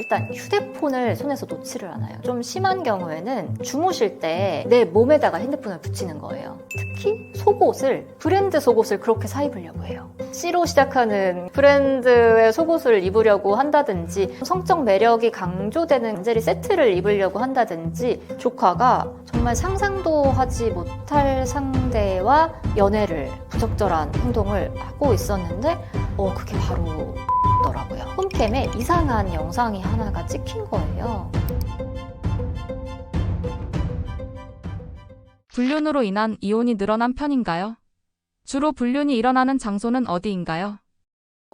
일단 휴대폰을 손에서 놓지를 않아요. 좀 심한 경우에는 주무실 때 내 몸에다가 핸드폰을 붙이는 거예요. 특히 속옷을, 브랜드 속옷을 그렇게 사 입으려고 해요. C로 시작하는 브랜드의 속옷을 입으려고 한다든지, 성적 매력이 강조되는 린제리 세트를 입으려고 한다든지, 조카가 정말 상상도 하지 못할 상대와 연애를, 부적절한 행동을 하고 있었는데 그게 바로 더라고요. 홈캠에 이상한 영상이 하나가 찍힌 거예요. 불륜으로 인한 이혼이 늘어난 편인가요? 주로 불륜이 일어나는 장소는 어디인가요?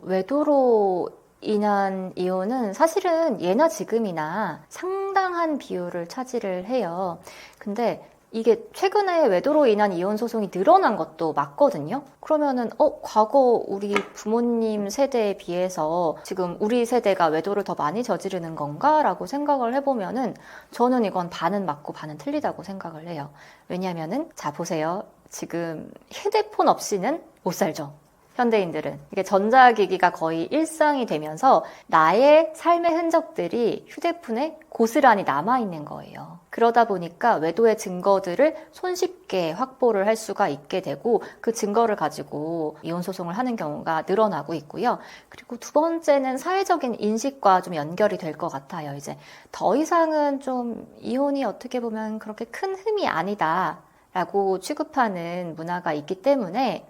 외도로 인한 이혼은 사실은 예나 지금이나 상당한 비율을 차지를 해요. 근데 이게 최근에 외도로 인한 이혼 소송이 늘어난 것도 맞거든요. 그러면은 과거 우리 부모님 세대에 비해서 지금 우리 세대가 외도를 더 많이 저지르는 건가? 라고 생각을 해보면은 저는 이건 반은 맞고 반은 틀리다고 생각을 해요. 왜냐면은 자 보세요. 지금 휴대폰 없이는 못 살죠. 현대인들은. 이게 전자기기가 거의 일상이 되면서 나의 삶의 흔적들이 휴대폰에 고스란히 남아있는 거예요. 그러다 보니까 외도의 증거들을 손쉽게 확보를 할 수가 있게 되고 그 증거를 가지고 이혼소송을 하는 경우가 늘어나고 있고요. 그리고 두 번째는 사회적인 인식과 좀 연결이 될 것 같아요. 이제 더 이상은 좀 이혼이 어떻게 보면 그렇게 큰 흠이 아니다. 라고 취급하는 문화가 있기 때문에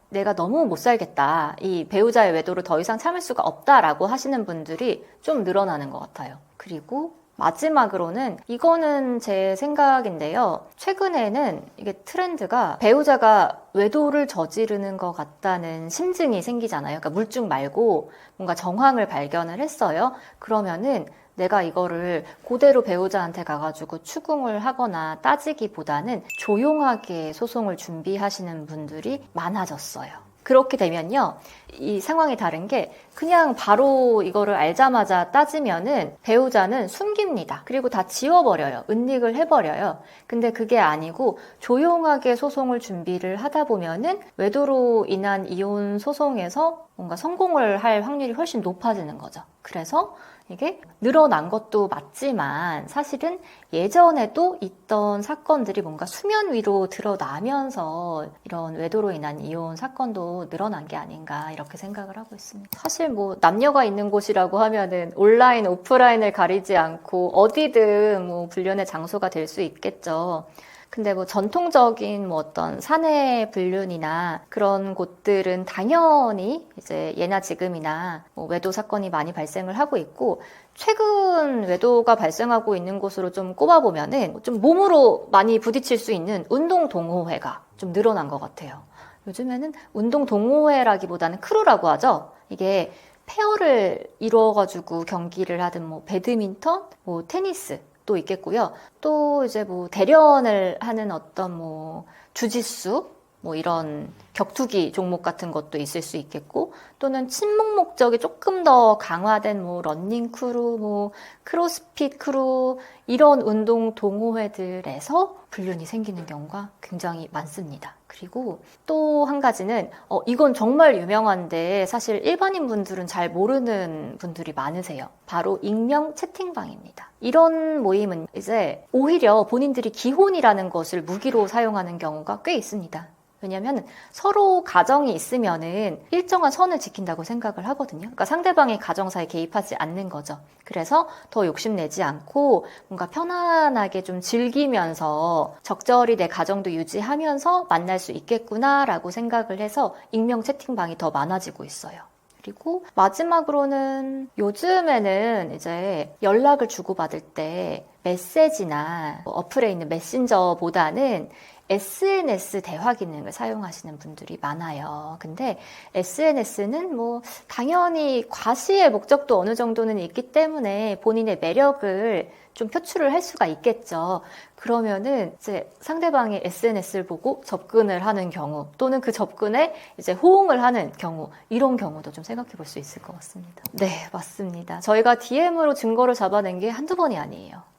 내가 너무 못 살겠다. 이 배우자의 외도를 더 이상 참을 수가 없다라고 하시는 분들이 좀 늘어나는 것 같아요. 그리고 마지막으로는 이거는 제 생각인데요. 최근에는 이게 트렌드가 배우자가 외도를 저지르는 것 같다는 심증이 생기잖아요. 그러니까 물증 말고 뭔가 정황을 발견을 했어요. 그러면은 내가 이거를 그대로 배우자한테 가가지고 추궁을 하거나 따지기보다는 조용하게 소송을 준비하시는 분들이 많아졌어요. 그렇게 되면요, 이 상황이 다른 게 그냥 바로 이거를 알자마자 따지면은 배우자는 숨깁니다. 그리고 다 지워버려요. 은닉을 해버려요. 근데 그게 아니고 조용하게 소송을 준비를 하다 보면은 외도로 인한 이혼 소송에서 뭔가 성공을 할 확률이 훨씬 높아지는 거죠. 그래서 이게 늘어난 것도 맞지만 사실은 예전에도 있던 사건들이 뭔가 수면 위로 드러나면서 이런 외도로 인한 이혼 사건도 늘어난 게 아닌가 이렇게 생각을 하고 있습니다. 사실 뭐 남녀가 있는 곳이라고 하면은 온라인, 오프라인을 가리지 않고 어디든 뭐 불륜의 장소가 될 수 있겠죠. 근데 뭐 전통적인 뭐 어떤 사내 불륜이나 그런 곳들은 당연히 이제 예나 지금이나 뭐 외도 사건이 많이 발생을 하고 있고, 최근 외도가 발생하고 있는 곳으로 좀 꼽아보면은 좀 몸으로 많이 부딪힐 수 있는 운동 동호회가 좀 늘어난 것 같아요. 요즘에는 운동 동호회라기보다는 크루라고 하죠. 이게 페어를 이루어가지고 경기를 하든 뭐 배드민턴, 뭐 테니스 또 있겠고요. 또 이제 뭐 대련을 하는 어떤 뭐 주짓수 뭐 이런 격투기 종목 같은 것도 있을 수 있겠고, 또는 친목 목적이 조금 더 강화된 뭐 러닝 크루, 뭐 크로스핏 크루 이런 운동 동호회들에서 불륜이 생기는 경우가 굉장히 많습니다. 그리고 또 한 가지는 이건 정말 유명한데 사실 일반인 분들은 잘 모르는 분들이 많으세요. 바로 익명 채팅방입니다. 이런 모임은 이제 오히려 본인들이 기혼이라는 것을 무기로 사용하는 경우가 꽤 있습니다. 왜냐하면 서로 가정이 있으면은 일정한 선을 지킨다고 생각을 하거든요. 그러니까 상대방의 가정사에 개입하지 않는 거죠. 그래서 더 욕심내지 않고 뭔가 편안하게 좀 즐기면서 적절히 내 가정도 유지하면서 만날 수 있겠구나라고 생각을 해서 익명 채팅방이 더 많아지고 있어요. 그리고 마지막으로는 요즘에는 이제 연락을 주고받을 때 메시지나 어플에 있는 메신저보다는 SNS 대화 기능을 사용하시는 분들이 많아요. 근데 SNS는 뭐 당연히 과시의 목적도 어느 정도는 있기 때문에 본인의 매력을 좀 표출을 할 수가 있겠죠. 그러면은 이제 상대방의 SNS를 보고 접근을 하는 경우, 또는 그 접근에 이제 호응을 하는 경우, 이런 경우도 좀 생각해 볼 수 있을 것 같습니다. 네, 맞습니다. 저희가 DM으로 증거를 잡아낸 게 한두 번이 아니에요.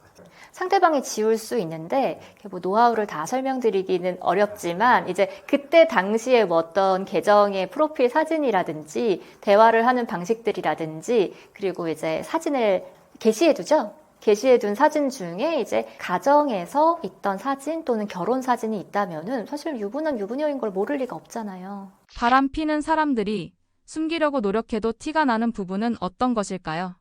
상대방이 지울 수 있는데 뭐 노하우를 다 설명드리기는 어렵지만 이제 그때 당시에 뭐 어떤 계정의 프로필 사진이라든지 대화를 하는 방식들이라든지 그리고 이제 사진을 게시해두죠. 게시해둔 사진 중에 이제 가정에서 있던 사진 또는 결혼 사진이 있다면은 사실 유부남 유부녀인 걸 모를 리가 없잖아요. 바람 피는 사람들이 숨기려고 노력해도 티가 나는 부분은 어떤 것일까요?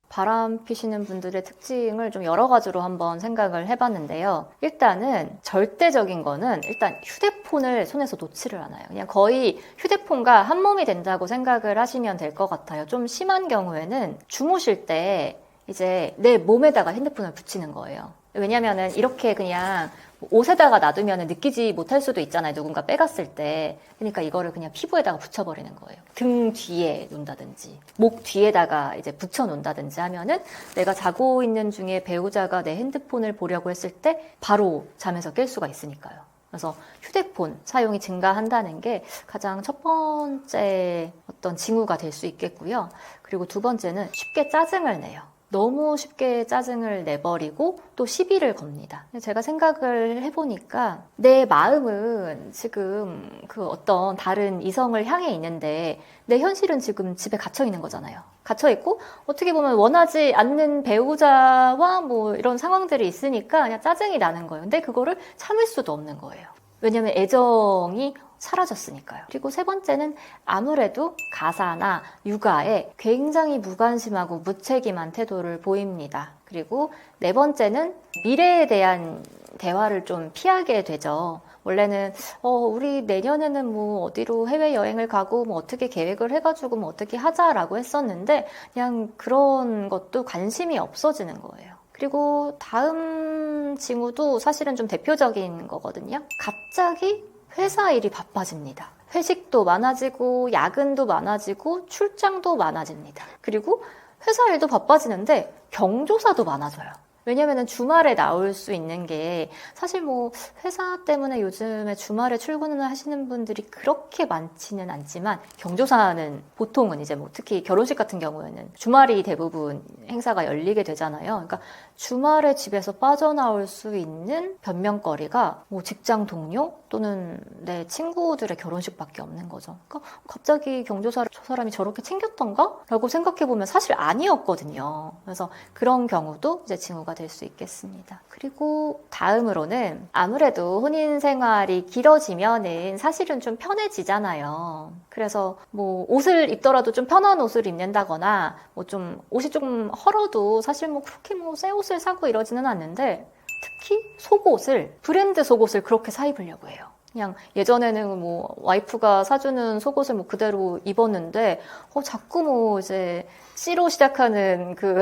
바람 피시는 분들의 특징을 좀 여러 가지로 한번 생각을 해봤는데요. 일단은 절대적인 거는 일단 휴대폰을 손에서 놓지를 않아요. 그냥 거의 휴대폰과 한 몸이 된다고 생각을 하시면 될 것 같아요. 좀 심한 경우에는 주무실 때 이제 내 몸에다가 핸드폰을 붙이는 거예요. 왜냐면은 이렇게 그냥 옷에다가 놔두면 느끼지 못할 수도 있잖아요. 누군가 빼갔을 때. 그러니까 이거를 그냥 피부에다가 붙여버리는 거예요. 등 뒤에 놓는다든지, 목 뒤에다가 이제 붙여놓는다든지 하면은 내가 자고 있는 중에 배우자가 내 핸드폰을 보려고 했을 때 바로 잠에서 깰 수가 있으니까요. 그래서 휴대폰 사용이 증가한다는 게 가장 첫 번째 어떤 징후가 될 수 있겠고요. 그리고 두 번째는 쉽게 짜증을 내요. 너무 쉽게 짜증을 내버리고 또 시비를 겁니다. 제가 생각을 해보니까 내 마음은 지금 그 어떤 다른 이성을 향해 있는데 내 현실은 지금 집에 갇혀 있는 거잖아요. 갇혀 있고 어떻게 보면 원하지 않는 배우자와 뭐 이런 상황들이 있으니까 그냥 짜증이 나는 거예요. 근데 그거를 참을 수도 없는 거예요. 왜냐면 애정이 사라졌으니까요. 그리고 세 번째는 아무래도 가사나 육아에 굉장히 무관심하고 무책임한 태도를 보입니다. 그리고 네 번째는 미래에 대한 대화를 좀 피하게 되죠. 원래는 우리 내년에는 뭐 어디로 해외여행을 가고 뭐 어떻게 계획을 해가지고 뭐 어떻게 하자라고 했었는데 그냥 그런 것도 관심이 없어지는 거예요. 그리고 다음 징후도 사실은 좀 대표적인 거거든요. 갑자기 회사 일이 바빠집니다. 회식도 많아지고 야근도 많아지고 출장도 많아집니다. 그리고 회사 일도 바빠지는데 경조사도 많아져요. 왜냐면은 주말에 나올 수 있는 게 사실 뭐 회사 때문에 요즘에 주말에 출근을 하시는 분들이 그렇게 많지는 않지만 경조사는 보통은 이제 뭐 특히 결혼식 같은 경우에는 주말이 대부분 행사가 열리게 되잖아요. 그러니까 주말에 집에서 빠져나올 수 있는 변명거리가 뭐 직장 동료 또는 내 친구들의 결혼식밖에 없는 거죠. 그러니까 갑자기 경조사를 저 사람이 저렇게 챙겼던가? 라고 생각해보면 사실 아니었거든요. 그래서 그런 경우도 이제 징후가 될 수 있겠습니다. 그리고 다음으로는 아무래도 혼인 생활이 길어지면은 사실은 좀 편해지잖아요. 그래서 뭐 옷을 입더라도 좀 편한 옷을 입는다거나 뭐 좀 옷이 조금 헐어도 사실 뭐 그렇게 뭐 새 옷을 사고 이러지는 않는데 특히 속옷을 브랜드 속옷을 그렇게 사 입으려고 해요. 그냥 예전에는 뭐 와이프가 사주는 속옷을 뭐 그대로 입었는데 자꾸 뭐 이제 C로 시작하는 그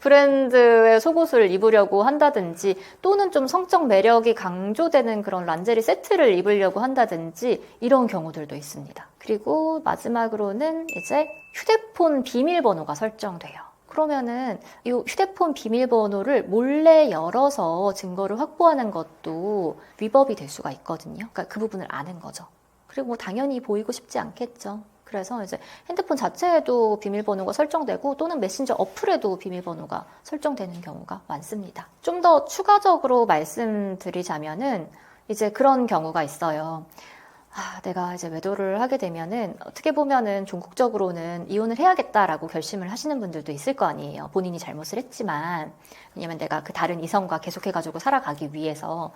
브랜드의 속옷을 입으려고 한다든지 또는 좀 성적 매력이 강조되는 그런 란제리 세트를 입으려고 한다든지 이런 경우들도 있습니다. 그리고 마지막으로는 이제 휴대폰 비밀번호가 설정돼요. 그러면은 이 휴대폰 비밀번호를 몰래 열어서 증거를 확보하는 것도 위법이 될 수가 있거든요. 그러니까 그 부분을 아는 거죠. 그리고 뭐 당연히 보이고 싶지 않겠죠. 그래서 이제 핸드폰 자체에도 비밀번호가 설정되고 또는 메신저 어플에도 비밀번호가 설정되는 경우가 많습니다. 좀 더 추가적으로 말씀드리자면은 이제 그런 경우가 있어요. 내가 이제 외도를 하게 되면은 어떻게 보면은 종국적으로는 이혼을 해야겠다라고 결심을 하시는 분들도 있을 거 아니에요. 본인이 잘못을 했지만. 왜냐면 내가 그 다른 이성과 계속해가지고 살아가기 위해서.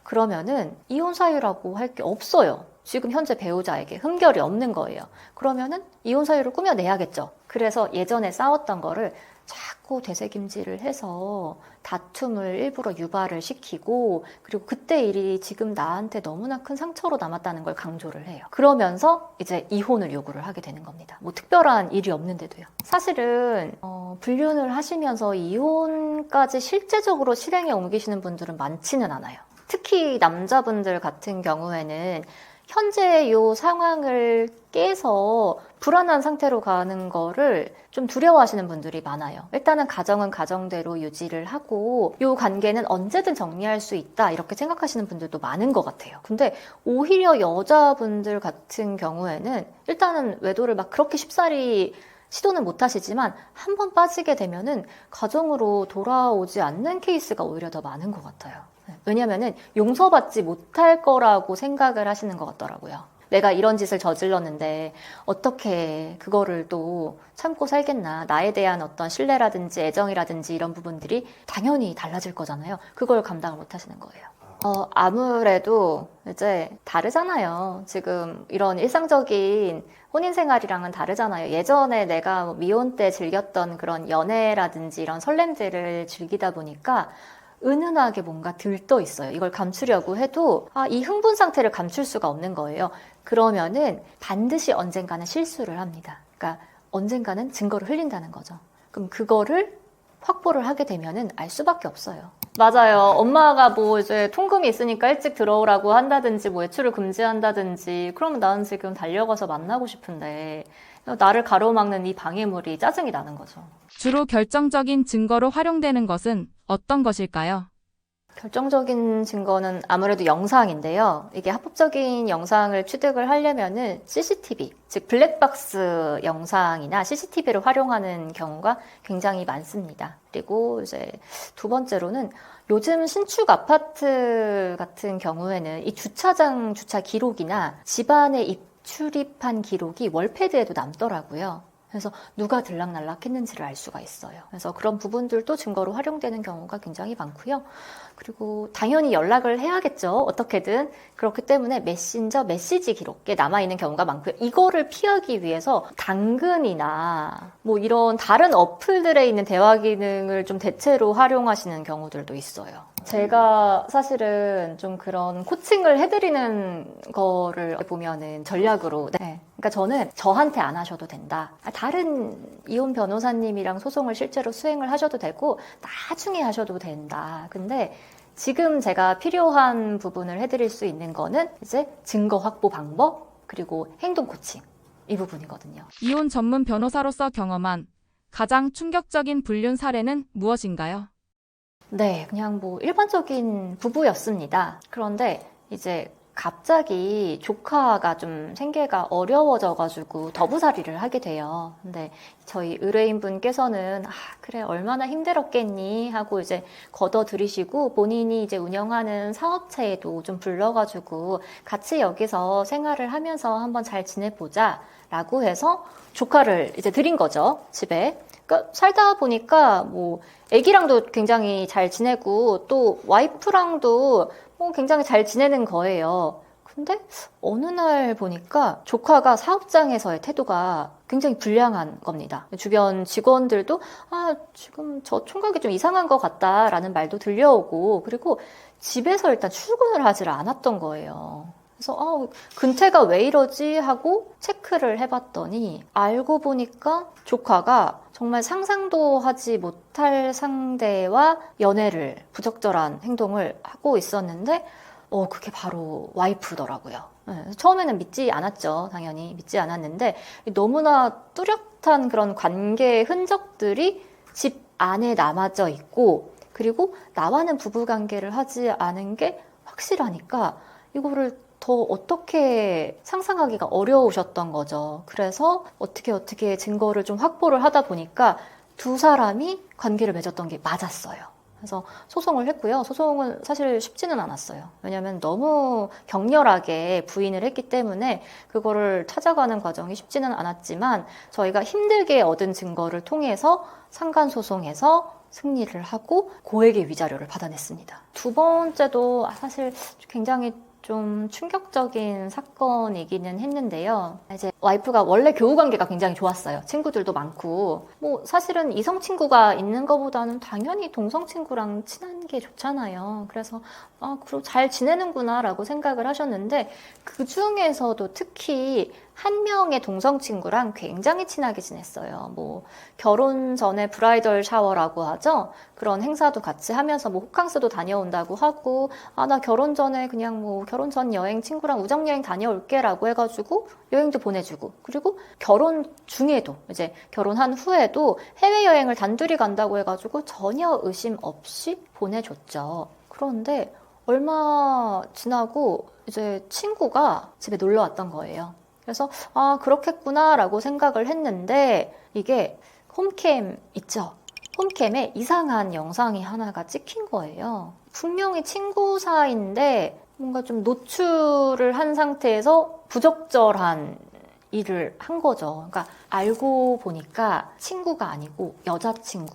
그러면은 이혼 사유라고 할 게 없어요. 지금 현재 배우자에게 흠결이 없는 거예요. 그러면은 이혼 사유를 꾸며내야겠죠. 그래서 예전에 싸웠던 거를 자꾸 되새김질을 해서 다툼을 일부러 유발을 시키고 그리고 그때 일이 지금 나한테 너무나 큰 상처로 남았다는 걸 강조를 해요. 그러면서 이제 이혼을 요구를 하게 되는 겁니다. 뭐 특별한 일이 없는데도요. 사실은 불륜을 하시면서 이혼까지 실제적으로 실행에 옮기시는 분들은 많지는 않아요. 특히 남자분들 같은 경우에는 현재 이 상황을 깨서 불안한 상태로 가는 거를 좀 두려워하시는 분들이 많아요. 일단은 가정은 가정대로 유지를 하고 이 관계는 언제든 정리할 수 있다 이렇게 생각하시는 분들도 많은 것 같아요. 근데 오히려 여자분들 같은 경우에는 일단은 외도를 막 그렇게 쉽사리 시도는 못 하시지만 한 번 빠지게 되면은 가정으로 돌아오지 않는 케이스가 오히려 더 많은 것 같아요. 왜냐면은 용서받지 못할 거라고 생각을 하시는 것 같더라고요. 내가 이런 짓을 저질렀는데 어떻게 그거를 또 참고 살겠나. 나에 대한 어떤 신뢰라든지 애정이라든지 이런 부분들이 당연히 달라질 거잖아요. 그걸 감당을 못 하시는 거예요. 아무래도 이제 다르잖아요. 지금 이런 일상적인 혼인 생활이랑은 다르잖아요. 예전에 내가 뭐 미혼 때 즐겼던 그런 연애라든지 이런 설렘들을 즐기다 보니까 은은하게 뭔가 들떠 있어요. 이걸 감추려고 해도 이 흥분 상태를 감출 수가 없는 거예요. 그러면은 반드시 언젠가는 실수를 합니다. 그러니까 언젠가는 증거를 흘린다는 거죠. 그럼 그거를 확보를 하게 되면은 알 수밖에 없어요. 맞아요. 엄마가 뭐 이제 통금이 있으니까 일찍 들어오라고 한다든지 뭐 외출을 금지한다든지 그러면 나는 지금 달려가서 만나고 싶은데 나를 가로막는 이 방해물이 짜증이 나는 거죠. 주로 결정적인 증거로 활용되는 것은 어떤 것일까요? 결정적인 증거는 아무래도 영상인데요. 이게 합법적인 영상을 취득을 하려면은 CCTV, 즉 블랙박스 영상이나 CCTV를 활용하는 경우가 굉장히 많습니다. 그리고 이제 두 번째로는 요즘 신축 아파트 같은 경우에는 이 주차장 주차 기록이나 집안에 입출입한 기록이 월패드에도 남더라고요. 그래서 누가 들락날락 했는지를 알 수가 있어요. 그래서 그런 부분들도 증거로 활용되는 경우가 굉장히 많고요. 그리고 당연히 연락을 해야겠죠. 어떻게든. 그렇기 때문에 메신저, 메시지 기록에 남아있는 경우가 많고요. 이거를 피하기 위해서 당근이나 뭐 이런 다른 어플들에 있는 대화 기능을 좀 대체로 활용하시는 경우들도 있어요. 제가 사실은 좀 그런 코칭을 해드리는 거를 보면은 전략으로 그러니까 저는 저한테 안 하셔도 된다. 다른 이혼 변호사님이랑 소송을 실제로 수행을 하셔도 되고 나중에 하셔도 된다. 근데 지금 제가 필요한 부분을 해드릴 수 있는 거는 이제 증거 확보 방법 그리고 행동 코칭 이 부분이거든요. 이혼 전문 변호사로서 경험한 가장 충격적인 불륜 사례는 무엇인가요? 네, 그냥 뭐 일반적인 부부였습니다. 그런데 이제 갑자기 조카가 좀 생계가 어려워져가지고 더부살이를 하게 돼요. 근데 저희 의뢰인분께서는 그래 얼마나 힘들었겠니 하고 이제 걷어들이시고 본인이 이제 운영하는 사업체에도 좀 불러가지고 같이 여기서 생활을 하면서 한번 잘 지내보자 라고 해서 조카를 이제 드린 거죠, 집에. 그러니까 살다 보니까 뭐 애기랑도 굉장히 잘 지내고 또 와이프랑도 굉장히 잘 지내는 거예요. 근데 어느 날 보니까 조카가 사업장에서의 태도가 굉장히 불량한 겁니다. 주변 직원들도 지금 저 총각이 좀 이상한 것 같다라는 말도 들려오고 그리고 집에서 일단 출근을 하질 않았던 거예요. 그래서 근태가 왜 이러지 하고 체크를 해봤더니 알고 보니까 조카가 정말 상상도 하지 못할 상대와 연애를 부적절한 행동을 하고 있었는데 그게 바로 와이프더라고요. 네, 처음에는 믿지 않았죠. 당연히 믿지 않았는데 너무나 뚜렷한 그런 관계의 흔적들이 집 안에 남아져 있고 그리고 나와는 부부관계를 하지 않은 게 확실하니까 이거를 더 어떻게 상상하기가 어려우셨던 거죠. 그래서 어떻게 증거를 좀 확보를 하다 보니까 두 사람이 관계를 맺었던 게 맞았어요. 그래서 소송을 했고요. 소송은 사실 쉽지는 않았어요. 왜냐하면 너무 격렬하게 부인을 했기 때문에 그거를 찾아가는 과정이 쉽지는 않았지만 저희가 힘들게 얻은 증거를 통해서 상간소송에서 승리를 하고 고액의 위자료를 받아냈습니다. 두 번째도 사실 굉장히 좀 충격적인 사건이기는 했는데요. 이제 와이프가 원래 교우 관계가 굉장히 좋았어요. 친구들도 많고. 뭐 사실은 이성 친구가 있는 것보다는 당연히 동성 친구랑 친한 게 좋잖아요. 그래서 그리고 잘 지내는구나 라고 생각을 하셨는데 그 중에서도 특히 한 명의 동성 친구랑 굉장히 친하게 지냈어요. 뭐 결혼 전에 브라이덜 샤워라고 하죠. 그런 행사도 같이 하면서 뭐 호캉스도 다녀온다고 하고 나 결혼 전에 그냥 뭐 결혼 전 여행 친구랑 우정 여행 다녀올게라고 해가지고 여행도 보내주고 그리고 결혼 중에도 이제 결혼한 후에도 해외 여행을 단둘이 간다고 해가지고 전혀 의심 없이 보내줬죠. 그런데 얼마 지나고 이제 친구가 집에 놀러 왔던 거예요. 그래서 그렇겠구나라고 생각을 했는데 이게 홈캠 있죠? 홈캠에 이상한 영상이 하나가 찍힌 거예요. 분명히 친구 사이인데 뭔가 좀 노출을 한 상태에서 부적절한 일을 한 거죠. 그러니까 알고 보니까 친구가 아니고 여자친구,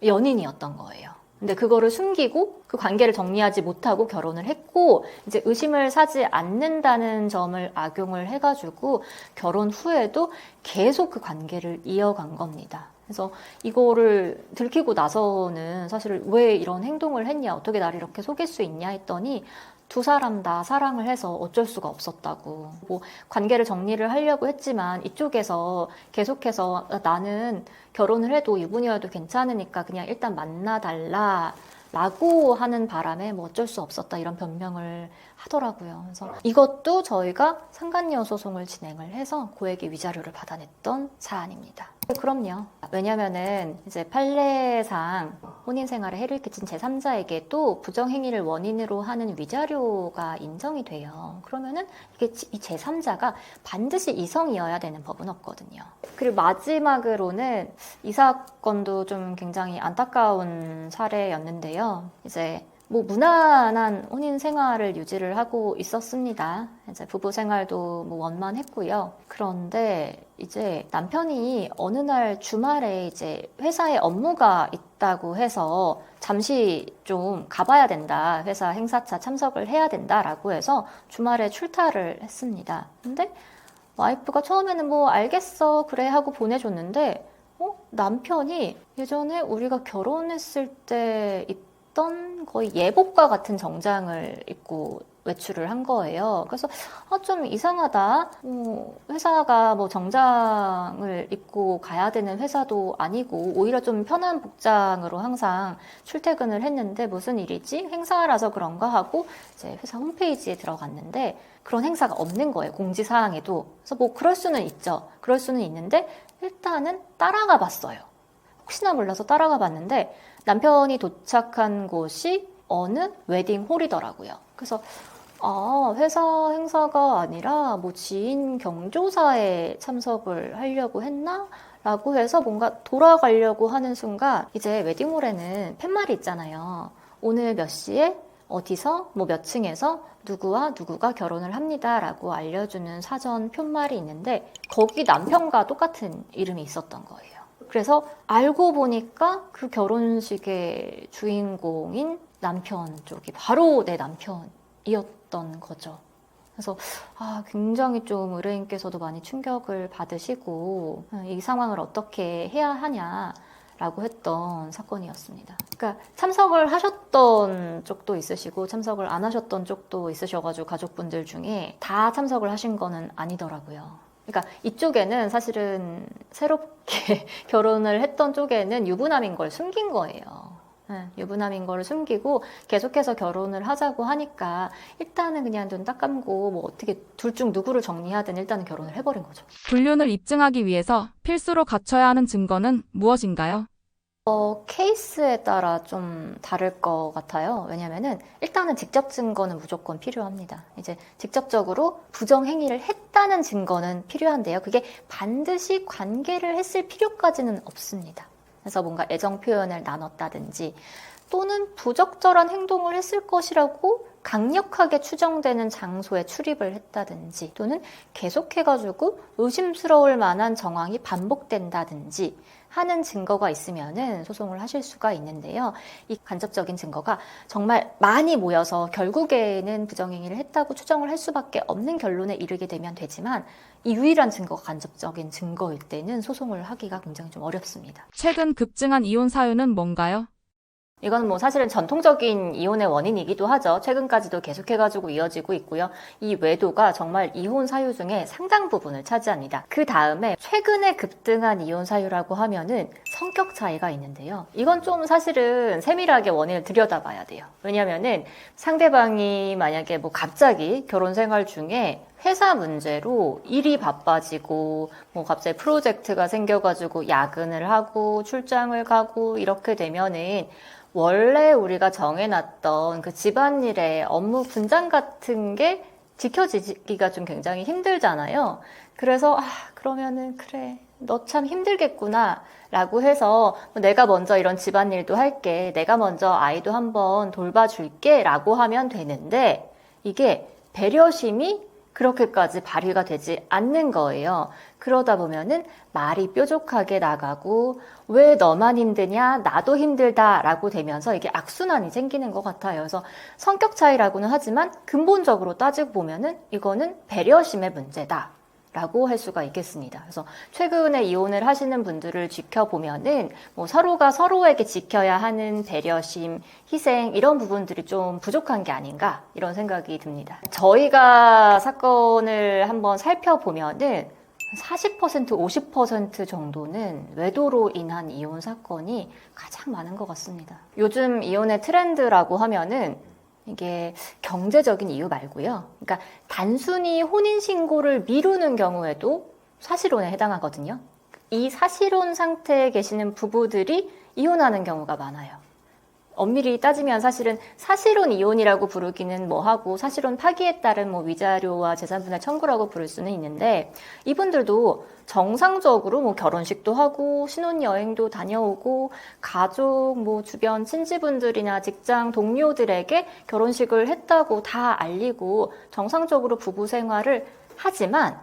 연인이었던 거예요. 근데 그거를 숨기고 그 관계를 정리하지 못하고 결혼을 했고, 이제 의심을 사지 않는다는 점을 악용을 해가지고 결혼 후에도 계속 그 관계를 이어간 겁니다. 그래서 이거를 들키고 나서는 사실 왜 이런 행동을 했냐, 어떻게 나를 이렇게 속일 수 있냐 했더니 두 사람 다 사랑을 해서 어쩔 수가 없었다고. 뭐 관계를 정리를 하려고 했지만 이쪽에서 계속해서 나는 결혼을 해도 유부녀여도 괜찮으니까 그냥 일단 만나달라 라고 하는 바람에 뭐 어쩔 수 없었다 이런 변명을 하더라고요. 그래서 이것도 저희가 상간녀 소송을 진행을 해서 고액의 위자료를 받아냈던 사안입니다. 그럼요. 왜냐면은 이제 판례상 혼인 생활에 해를 끼친 제3자에게도 부정행위를 원인으로 하는 위자료가 인정이 돼요. 그러면은 이게 이 제3자가 반드시 이성이어야 되는 법은 없거든요. 그리고 마지막으로는 이 사건도 좀 굉장히 안타까운 사례였는데요. 이제 뭐 무난한 혼인 생활을 유지를 하고 있었습니다. 이제 부부 생활도 뭐 원만했고요. 그런데 이제 남편이 어느 날 주말에 이제 회사에 업무가 있다고 해서 잠시 좀 가봐야 된다. 회사 행사차 참석을 해야 된다라고 해서 주말에 출타를 했습니다. 근데 와이프가 처음에는 뭐 알겠어 그래 하고 보내줬는데 남편이 예전에 우리가 결혼했을 때 입던 거의 예복과 같은 정장을 입고 외출을 한 거예요. 그래서 좀 이상하다. 회사가 뭐 정장을 입고 가야 되는 회사도 아니고 오히려 좀 편한 복장으로 항상 출퇴근을 했는데 무슨 일이지? 행사라서 그런가 하고 이제 회사 홈페이지에 들어갔는데 그런 행사가 없는 거예요. 공지사항에도. 그래서 뭐 그럴 수는 있죠. 그럴 수는 있는데 일단은 따라가 봤어요. 혹시나 몰라서 따라가 봤는데 남편이 도착한 곳이 어느 웨딩홀이더라고요. 그래서 회사 행사가 아니라 뭐 지인 경조사에 참석을 하려고 했나? 라고 해서 뭔가 돌아가려고 하는 순간 이제 웨딩홀에는 팻말이 있잖아요. 오늘 몇 시에 어디서 뭐 몇 층에서 누구와 누구가 결혼을 합니다 라고 알려주는 사전 푯말이 있는데 거기 남편과 똑같은 이름이 있었던 거예요. 그래서 알고 보니까 그 결혼식의 주인공인 남편 쪽이 바로 내 남편이었던 거죠. 그래서 굉장히 좀 의뢰인께서도 많이 충격을 받으시고 이 상황을 어떻게 해야 하냐라고 했던 사건이었습니다. 그러니까 참석을 하셨던 쪽도 있으시고 참석을 안 하셨던 쪽도 있으셔가지고 가족분들 중에 다 참석을 하신 거는 아니더라고요. 그러니까 이쪽에는 사실은 새롭게 결혼을 했던 쪽에는 유부남인 걸 숨긴 거예요. 유부남인 거를 숨기고 계속해서 결혼을 하자고 하니까 일단은 그냥 눈 딱 감고 뭐 어떻게 둘 중 누구를 정리하든 일단은 결혼을 해버린 거죠. 불륜을 입증하기 위해서 필수로 갖춰야 하는 증거는 무엇인가요? 케이스에 따라 좀 다를 것 같아요. 왜냐면은 일단은 직접 증거는 무조건 필요합니다. 이제 직접적으로 부정행위를 했다는 증거는 필요한데요. 그게 반드시 관계를 했을 필요까지는 없습니다. 그래서 뭔가 애정 표현을 나눴다든지 또는 부적절한 행동을 했을 것이라고 강력하게 추정되는 장소에 출입을 했다든지 또는 계속해가지고 의심스러울 만한 정황이 반복된다든지 하는 증거가 있으면은 소송을 하실 수가 있는데요. 이 간접적인 증거가 정말 많이 모여서 결국에는 부정행위를 했다고 추정을 할 수밖에 없는 결론에 이르게 되면 되지만 이 유일한 증거가 간접적인 증거일 때는 소송을 하기가 굉장히 좀 어렵습니다. 최근 급증한 이혼 사유는 뭔가요? 이건 뭐 사실은 전통적인 이혼의 원인이기도 하죠. 최근까지도 계속해가지고 이어지고 있고요. 이 외도가 정말 이혼 사유 중에 상당 부분을 차지합니다. 그 다음에 최근에 급등한 이혼 사유라고 하면은 성격 차이가 있는데요. 이건 좀 사실은 세밀하게 원인을 들여다봐야 돼요. 왜냐면은 상대방이 만약에 뭐 갑자기 결혼 생활 중에 회사 문제로 일이 바빠지고 뭐 갑자기 프로젝트가 생겨가지고 야근을 하고 출장을 가고 이렇게 되면은 원래 우리가 정해놨던 그 집안일의 업무 분장 같은 게 지켜지기가 좀 굉장히 힘들잖아요. 그래서 그러면은 그래 너 참 힘들겠구나 라고 해서 내가 먼저 이런 집안일도 할게, 내가 먼저 아이도 한번 돌봐줄게 라고 하면 되는데 이게 배려심이 그렇게까지 발휘가 되지 않는 거예요. 그러다 보면은 말이 뾰족하게 나가고 왜 너만 힘드냐 나도 힘들다라고 되면서 이게 악순환이 생기는 것 같아요. 그래서 성격 차이라고는 하지만 근본적으로 따지고 보면은 이거는 배려심의 문제다 라고 할 수가 있겠습니다. 그래서 최근에 이혼을 하시는 분들을 지켜보면은 뭐 서로가 서로에게 지켜야 하는 배려심, 희생 이런 부분들이 좀 부족한 게 아닌가 이런 생각이 듭니다. 저희가 사건을 한번 살펴보면은 40%, 50% 정도는 외도로 인한 이혼 사건이 가장 많은 것 같습니다. 요즘 이혼의 트렌드라고 하면은 이게 경제적인 이유 말고요. 그러니까 단순히 혼인신고를 미루는 경우에도 사실혼에 해당하거든요. 이 사실혼 상태에 계시는 부부들이 이혼하는 경우가 많아요. 엄밀히 따지면 사실은 사실혼 이혼이라고 부르기는 뭐하고 사실혼 파기에 따른 뭐 위자료와 재산분할 청구라고 부를 수는 있는데 이분들도 정상적으로 뭐 결혼식도 하고 신혼여행도 다녀오고 가족 뭐 주변 친지분들이나 직장 동료들에게 결혼식을 했다고 다 알리고 정상적으로 부부 생활을 하지만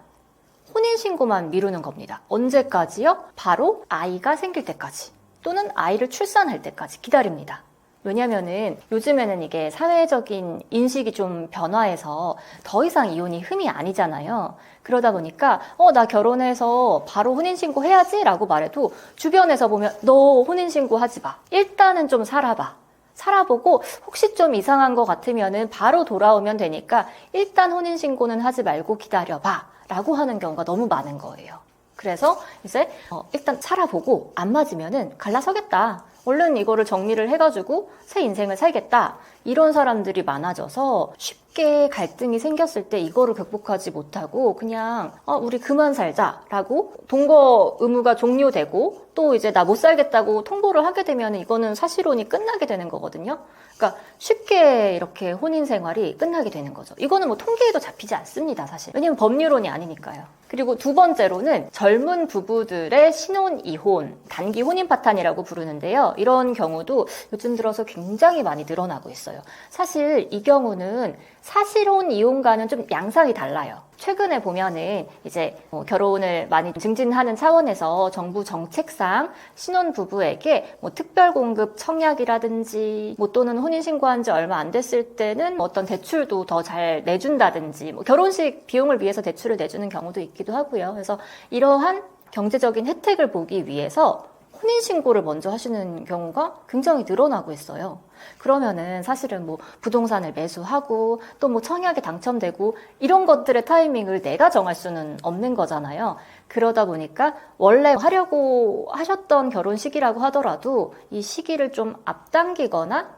혼인신고만 미루는 겁니다. 언제까지요? 바로 아이가 생길 때까지 또는 아이를 출산할 때까지 기다립니다. 왜냐면은 요즘에는 이게 사회적인 인식이 좀 변화해서 더 이상 이혼이 흠이 아니잖아요. 그러다 보니까 나 결혼해서 바로 혼인신고 해야지 라고 말해도 주변에서 보면 너 혼인신고 하지 마. 일단은 좀 살아봐. 살아보고 혹시 좀 이상한 것 같으면은 바로 돌아오면 되니까 일단 혼인신고는 하지 말고 기다려봐 라고 하는 경우가 너무 많은 거예요. 그래서 이제 일단 살아보고 안 맞으면은 갈라서겠다. 얼른 이거를 정리를 해가지고 새 인생을 살겠다. 이런 사람들이 많아져서 쉽게 갈등이 생겼을 때 이거를 극복하지 못하고 그냥 우리 그만 살자라고 동거 의무가 종료되고 또 이제 나 못 살겠다고 통보를 하게 되면 이거는 사실혼이 끝나게 되는 거거든요. 그러니까 쉽게 이렇게 혼인 생활이 끝나게 되는 거죠. 이거는 뭐 통계에도 잡히지 않습니다, 사실. 왜냐면 법률혼이 아니니까요. 그리고 두 번째로는 젊은 부부들의 신혼 이혼, 단기 혼인 파탄이라고 부르는데요. 이런 경우도 요즘 들어서 굉장히 많이 늘어나고 있어요. 사실 이 경우는 사실혼 이혼과는 좀 양상이 달라요. 최근에 보면은 이제 결혼을 많이 증진하는 차원에서 정부 정책상 신혼 부부에게 뭐 특별 공급 청약이라든지 뭐 또는 혼인 신고한 지 얼마 안 됐을 때는 어떤 대출도 더 잘 내준다든지 뭐 결혼식 비용을 위해서 대출을 내주는 경우도 있기도 하고요. 그래서 이러한 경제적인 혜택을 보기 위해서 혼인신고를 먼저 하시는 경우가 굉장히 늘어나고 있어요. 그러면은 사실은 뭐 부동산을 매수하고 또 뭐 청약에 당첨되고 이런 것들의 타이밍을 내가 정할 수는 없는 거잖아요. 그러다 보니까 원래 하려고 하셨던 결혼 시기라고 하더라도 이 시기를 좀 앞당기거나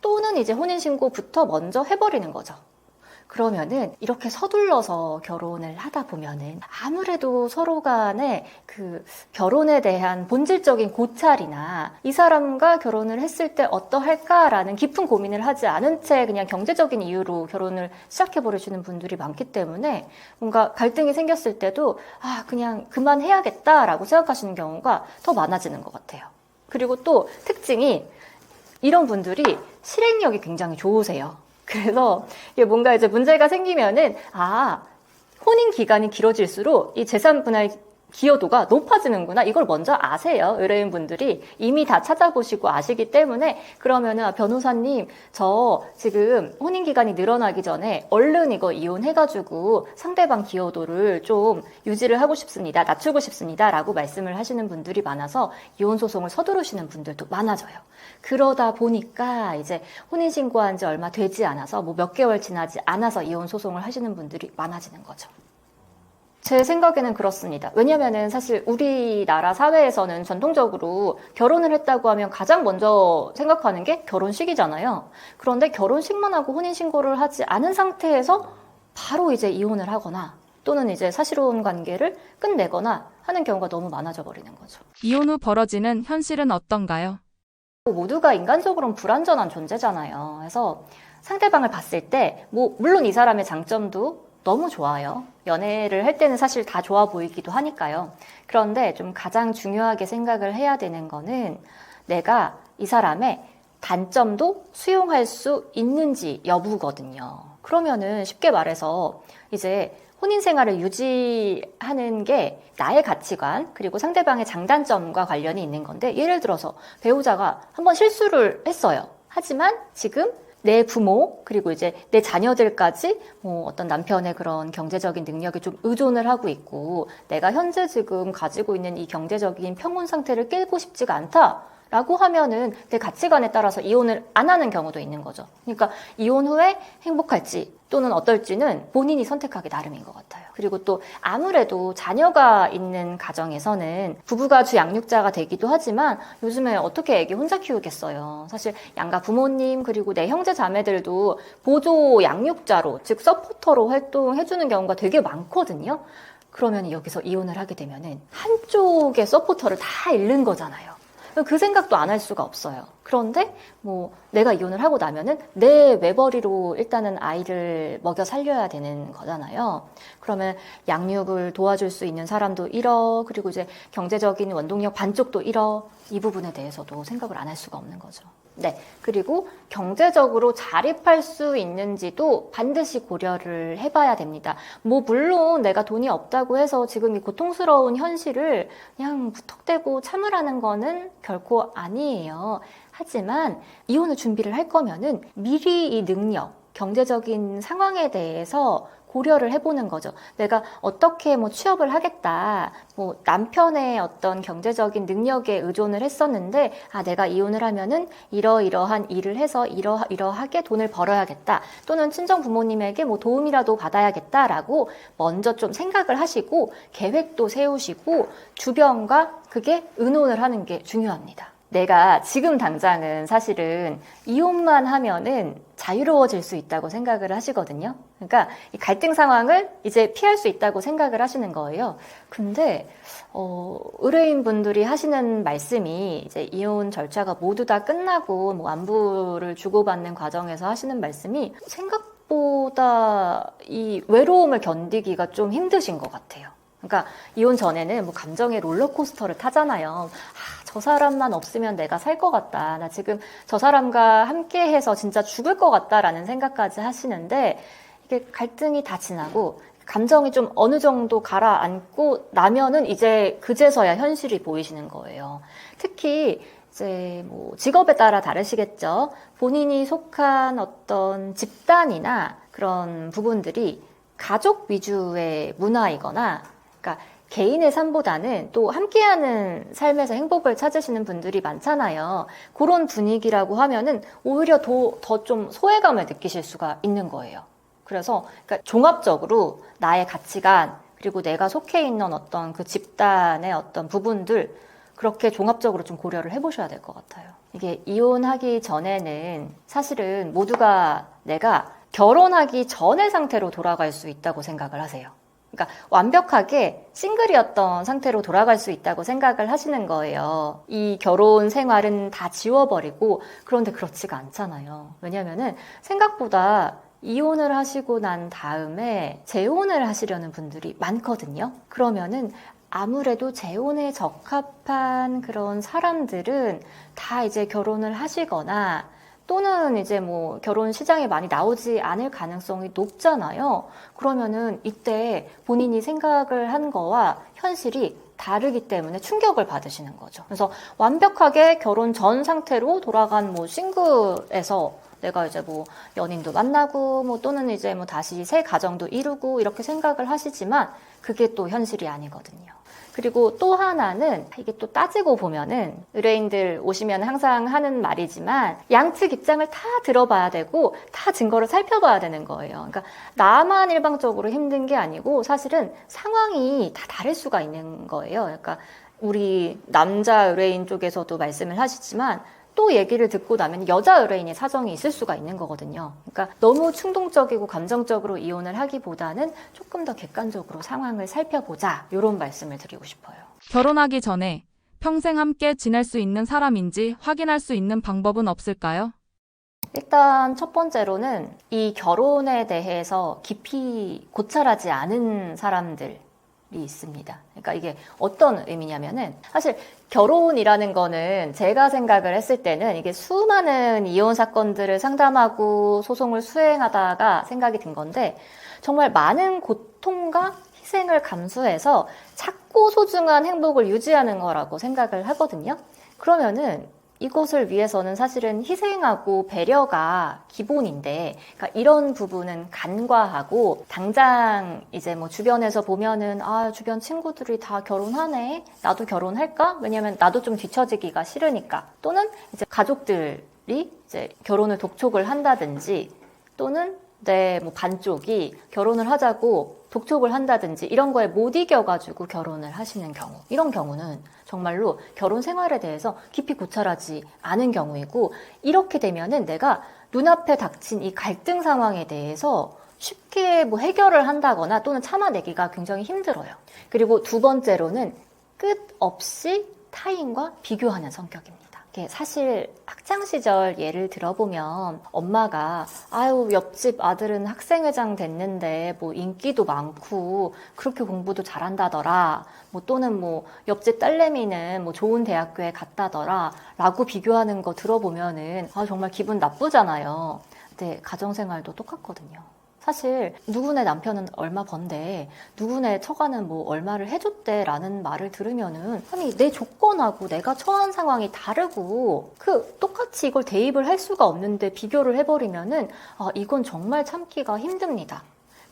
또는 이제 혼인신고부터 먼저 해버리는 거죠. 그러면은 이렇게 서둘러서 결혼을 하다 보면은 아무래도 서로 간에 그 결혼에 대한 본질적인 고찰이나 이 사람과 결혼을 했을 때 어떠할까라는 깊은 고민을 하지 않은 채 그냥 경제적인 이유로 결혼을 시작해버리시는 분들이 많기 때문에 뭔가 갈등이 생겼을 때도 그냥 그만해야겠다라고 생각하시는 경우가 더 많아지는 것 같아요. 그리고 또 특징이 이런 분들이 실행력이 굉장히 좋으세요. 그래서 이게 뭔가 이제 문제가 생기면은 혼인 기간이 길어질수록 이 재산 분할 기여도가 높아지는구나. 이걸 먼저 아세요. 의뢰인분들이 이미 다 찾아보시고 아시기 때문에 그러면은 변호사님 저 지금 혼인 기간이 늘어나기 전에 얼른 이거 이혼해가지고 상대방 기여도를 좀 유지를 하고 싶습니다. 낮추고 싶습니다. 라고 말씀을 하시는 분들이 많아서 이혼 소송을 서두르시는 분들도 많아져요. 그러다 보니까 이제 혼인 신고한 지 얼마 되지 않아서 뭐 몇 개월 지나지 않아서 이혼 소송을 하시는 분들이 많아지는 거죠. 제 생각에는 그렇습니다. 왜냐면은 사실 우리나라 사회에서는 전통적으로 결혼을 했다고 하면 가장 먼저 생각하는 게 결혼식이잖아요. 그런데 결혼식만 하고 혼인신고를 하지 않은 상태에서 바로 이제 이혼을 하거나 또는 이제 사실혼 관계를 끝내거나 하는 경우가 너무 많아져 버리는 거죠. 이혼 후 벌어지는 현실은 어떤가요? 모두가 인간적으로는 불완전한 존재잖아요. 그래서 상대방을 봤을 때 물론 이 사람의 장점도 너무 좋아요. 연애를 할 때는 사실 다 좋아 보이기도 하니까요. 그런데 좀 가장 중요하게 생각을 해야 되는 거는 내가 이 사람의 단점도 수용할 수 있는지 여부거든요. 그러면은 쉽게 말해서 이제 혼인 생활을 유지하는 게 나의 가치관 그리고 상대방의 장단점과 관련이 있는 건데, 예를 들어서 배우자가 한번 실수를 했어요. 하지만 지금 내 부모 그리고 이제 내 자녀들까지 뭐 어떤 남편의 그런 경제적인 능력에 좀 의존을 하고 있고, 내가 현재 지금 가지고 있는 이 경제적인 평온 상태를 깨고 싶지가 않다라고 하면은 내 가치관에 따라서 이혼을 안 하는 경우도 있는 거죠. 그러니까 이혼 후에 행복할지 또는 어떨지는 본인이 선택하기 나름인 것 같아요. 그리고 또 아무래도 자녀가 있는 가정에서는 부부가 주 양육자가 되기도 하지만 요즘에 어떻게 애기 혼자 키우겠어요. 사실 양가 부모님 그리고 내 형제 자매들도 보조 양육자로, 즉 서포터로 활동해주는 경우가 되게 많거든요. 그러면 여기서 이혼을 하게 되면은 한쪽의 서포터를 다 잃는 거잖아요. 그 생각도 안 할 수가 없어요. 그런데 뭐 내가 이혼을 하고 나면은 내 외벌이로 일단은 아이를 먹여 살려야 되는 거잖아요. 그러면 양육을 도와줄 수 있는 사람도 잃어, 그리고 이제 경제적인 원동력 반쪽도 잃어. 이 부분에 대해서도 생각을 안 할 수가 없는 거죠. 네. 그리고 경제적으로 자립할 수 있는지도 반드시 고려를 해봐야 됩니다. 뭐 물론 내가 돈이 없다고 해서 지금 이 고통스러운 현실을 그냥 무턱대고 참으라는 거는 결코 아니에요. 하지만 이혼을 준비를 할 거면은 미리 이 능력, 경제적인 상황에 대해서 고려를 해보는 거죠. 내가 어떻게 뭐 취업을 하겠다, 뭐 남편의 어떤 경제적인 능력에 의존을 했었는데, 내가 이혼을 하면은 이러이러한 일을 해서 이러이러하게 돈을 벌어야겠다, 또는 친정 부모님에게 뭐 도움이라도 받아야겠다라고 먼저 좀 생각을 하시고 계획도 세우시고 주변과 그게 의논을 하는 게 중요합니다. 내가 지금 당장은 사실은 이혼만 하면은 자유로워질 수 있다고 생각을 하시거든요. 그러니까 이 갈등 상황을 이제 피할 수 있다고 생각을 하시는 거예요. 근데 의뢰인분들이 하시는 말씀이 이제 이혼 절차가 모두 다 끝나고 뭐 안부를 주고받는 과정에서 하시는 말씀이 생각보다 이 외로움을 견디기가 좀 힘드신 것 같아요. 그러니까 이혼 전에는 뭐 감정의 롤러코스터를 타잖아요. 저 사람만 없으면 내가 살 것 같다. 나 지금 저 사람과 함께 해서 진짜 죽을 것 같다라는 생각까지 하시는데, 이게 갈등이 다 지나고 감정이 좀 어느 정도 가라앉고 나면은 이제 그제서야 현실이 보이시는 거예요. 특히 이제 뭐 직업에 따라 다르시겠죠. 본인이 속한 어떤 집단이나 그런 부분들이 가족 위주의 문화이거나, 그러니까 개인의 삶보다는 또 함께하는 삶에서 행복을 찾으시는 분들이 많잖아요. 그런 분위기라고 하면은 오히려 더 좀 소외감을 느끼실 수가 있는 거예요. 그래서 그러니까 종합적으로 나의 가치관 그리고 내가 속해 있는 어떤 그 집단의 어떤 부분들, 그렇게 종합적으로 좀 고려를 해보셔야 될 것 같아요. 이게 이혼하기 전에는 사실은 모두가 내가 결혼하기 전의 상태로 돌아갈 수 있다고 생각을 하세요. 그러니까 완벽하게 싱글이었던 상태로 돌아갈 수 있다고 생각을 하시는 거예요. 이 결혼 생활은 다 지워버리고. 그런데 그렇지가 않잖아요. 왜냐면은 생각보다 이혼을 하시고 난 다음에 재혼을 하시려는 분들이 많거든요. 그러면은 아무래도 재혼에 적합한 그런 사람들은 다 이제 결혼을 하시거나 또는 이제 뭐 결혼 시장에 많이 나오지 않을 가능성이 높잖아요. 그러면은 이때 본인이 생각을 한 거와 현실이 다르기 때문에 충격을 받으시는 거죠. 그래서 완벽하게 결혼 전 상태로 돌아간 뭐 싱글에서 내가 이제 뭐 연인도 만나고 뭐 또는 이제 뭐 다시 새 가정도 이루고 이렇게 생각을 하시지만 그게 또 현실이 아니거든요. 그리고 또 하나는, 이게 또 따지고 보면은 의뢰인들 오시면 항상 하는 말이지만 양측 입장을 다 들어봐야 되고 다 증거를 살펴봐야 되는 거예요. 그러니까 나만 일방적으로 힘든 게 아니고 사실은 상황이 다 다를 수가 있는 거예요. 그러니까 우리 남자 의뢰인 쪽에서도 말씀을 하시지만 또 얘기를 듣고 나면 여자 의뢰인의 사정이 있을 수가 있는 거거든요. 그러니까 너무 충동적이고 감정적으로 이혼을 하기보다는 조금 더 객관적으로 상황을 살펴보자, 이런 말씀을 드리고 싶어요. 결혼하기 전에 평생 함께 지낼 수 있는 사람인지 확인할 수 있는 방법은 없을까요? 일단 첫 번째로는 이 결혼에 대해서 깊이 고찰하지 않은 사람들이 있습니다. 그러니까 이게 어떤 의미냐면은 사실 결혼이라는 거는 제가 생각을 했을 때는 이게 수많은 이혼 사건들을 상담하고 소송을 수행하다가 생각이 든 건데 정말 많은 고통과 희생을 감수해서 작고 소중한 행복을 유지하는 거라고 생각을 하거든요. 그러면은 이것을 위해서는 사실은 희생하고 배려가 기본인데, 그러니까 이런 부분은 간과하고, 당장 이제 뭐 주변에서 보면은, 주변 친구들이 다 결혼하네? 나도 결혼할까? 왜냐면 나도 좀 뒤처지기가 싫으니까. 또는 이제 가족들이 이제 결혼을 독촉을 한다든지, 또는 내 뭐 반쪽이 결혼을 하자고 독촉을 한다든지 이런 거에 못 이겨가지고 결혼을 하시는 경우, 이런 경우는 정말로 결혼 생활에 대해서 깊이 고찰하지 않은 경우이고, 이렇게 되면은 내가 눈앞에 닥친 이 갈등 상황에 대해서 쉽게 뭐 해결을 한다거나 또는 참아내기가 굉장히 힘들어요. 그리고 두 번째로는 끝없이 타인과 비교하는 성격입니다. 사실 학창 시절 예를 들어보면 엄마가 옆집 아들은 학생회장 됐는데 뭐 인기도 많고 그렇게 공부도 잘한다더라, 뭐 또는 뭐 옆집 딸내미는 뭐 좋은 대학교에 갔다더라 라고 비교하는 거 들어보면은 정말 기분 나쁘잖아요. 근데 가정생활도 똑같거든요. 사실 누구네 남편은 얼마 번데 누구네 처가는 뭐 얼마를 해줬대 라는 말을 들으면은 아니 내 조건하고 내가 처한 상황이 다르고 똑같이 이걸 대입을 할 수가 없는데 비교를 해버리면은 이건 정말 참기가 힘듭니다.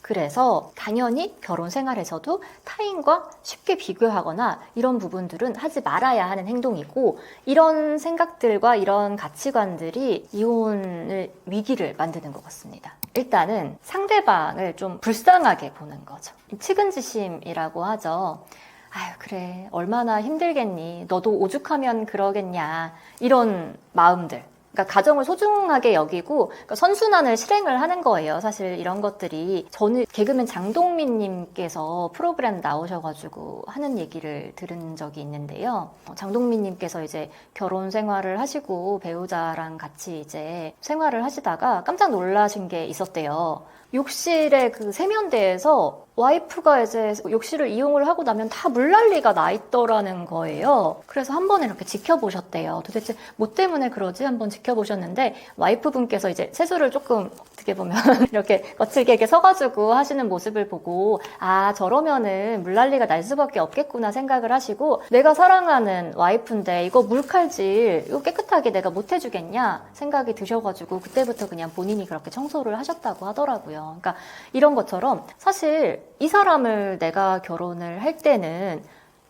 그래서 당연히 결혼 생활에서도 타인과 쉽게 비교하거나 이런 부분들은 하지 말아야 하는 행동이고, 이런 생각들과 이런 가치관들이 이혼의 위기를 만드는 것 같습니다. 일단은 상대방을 좀 불쌍하게 보는 거죠. 측은지심이라고 하죠. 그래, 얼마나 힘들겠니? 너도 오죽하면 그러겠냐? 이런 마음들. 그러니까 가정을 소중하게 여기고 그러니까 선순환을 실행을 하는 거예요. 사실 이런 것들이 저는 개그맨 장동민님께서 프로그램 나오셔가지고 하는 얘기를 들은 적이 있는데요. 장동민님께서 이제 결혼 생활을 하시고 배우자랑 같이 이제 생활을 하시다가 깜짝 놀라신 게 있었대요. 욕실의 그 세면대에서 와이프가 이제 욕실을 이용을 하고 나면 다 물난리가 나 있더라는 거예요. 그래서 한 번은 이렇게 지켜보셨대요. 도대체 뭐 때문에 그러지? 한번 지켜보셨는데 와이프분께서 이제 세수를 조금 어떻게 보면 이렇게 거칠게 이렇게 서가지고 하시는 모습을 보고 저러면은 물난리가 날 수밖에 없겠구나 생각을 하시고, 내가 사랑하는 와이프인데 이거 물칼질 이거 깨끗하게 내가 못 해주겠냐 생각이 드셔가지고 그때부터 그냥 본인이 그렇게 청소를 하셨다고 하더라고요. 그러니까 이런 것처럼 사실 이 사람을 내가 결혼을 할 때는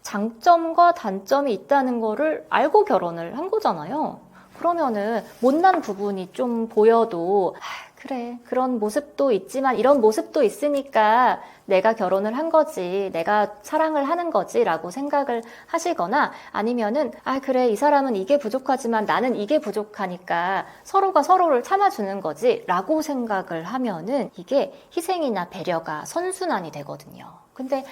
장점과 단점이 있다는 거를 알고 결혼을 한 거잖아요. 그러면은 못난 부분이 좀 보여도 그래, 그런 모습도 있지만 이런 모습도 있으니까 내가 결혼을 한 거지, 내가 사랑을 하는 거지 라고 생각을 하시거나, 아니면은 그래, 이 사람은 이게 부족하지만 나는 이게 부족하니까 서로가 서로를 참아주는 거지 라고 생각을 하면은 이게 희생이나 배려가 선순환이 되거든요. 근데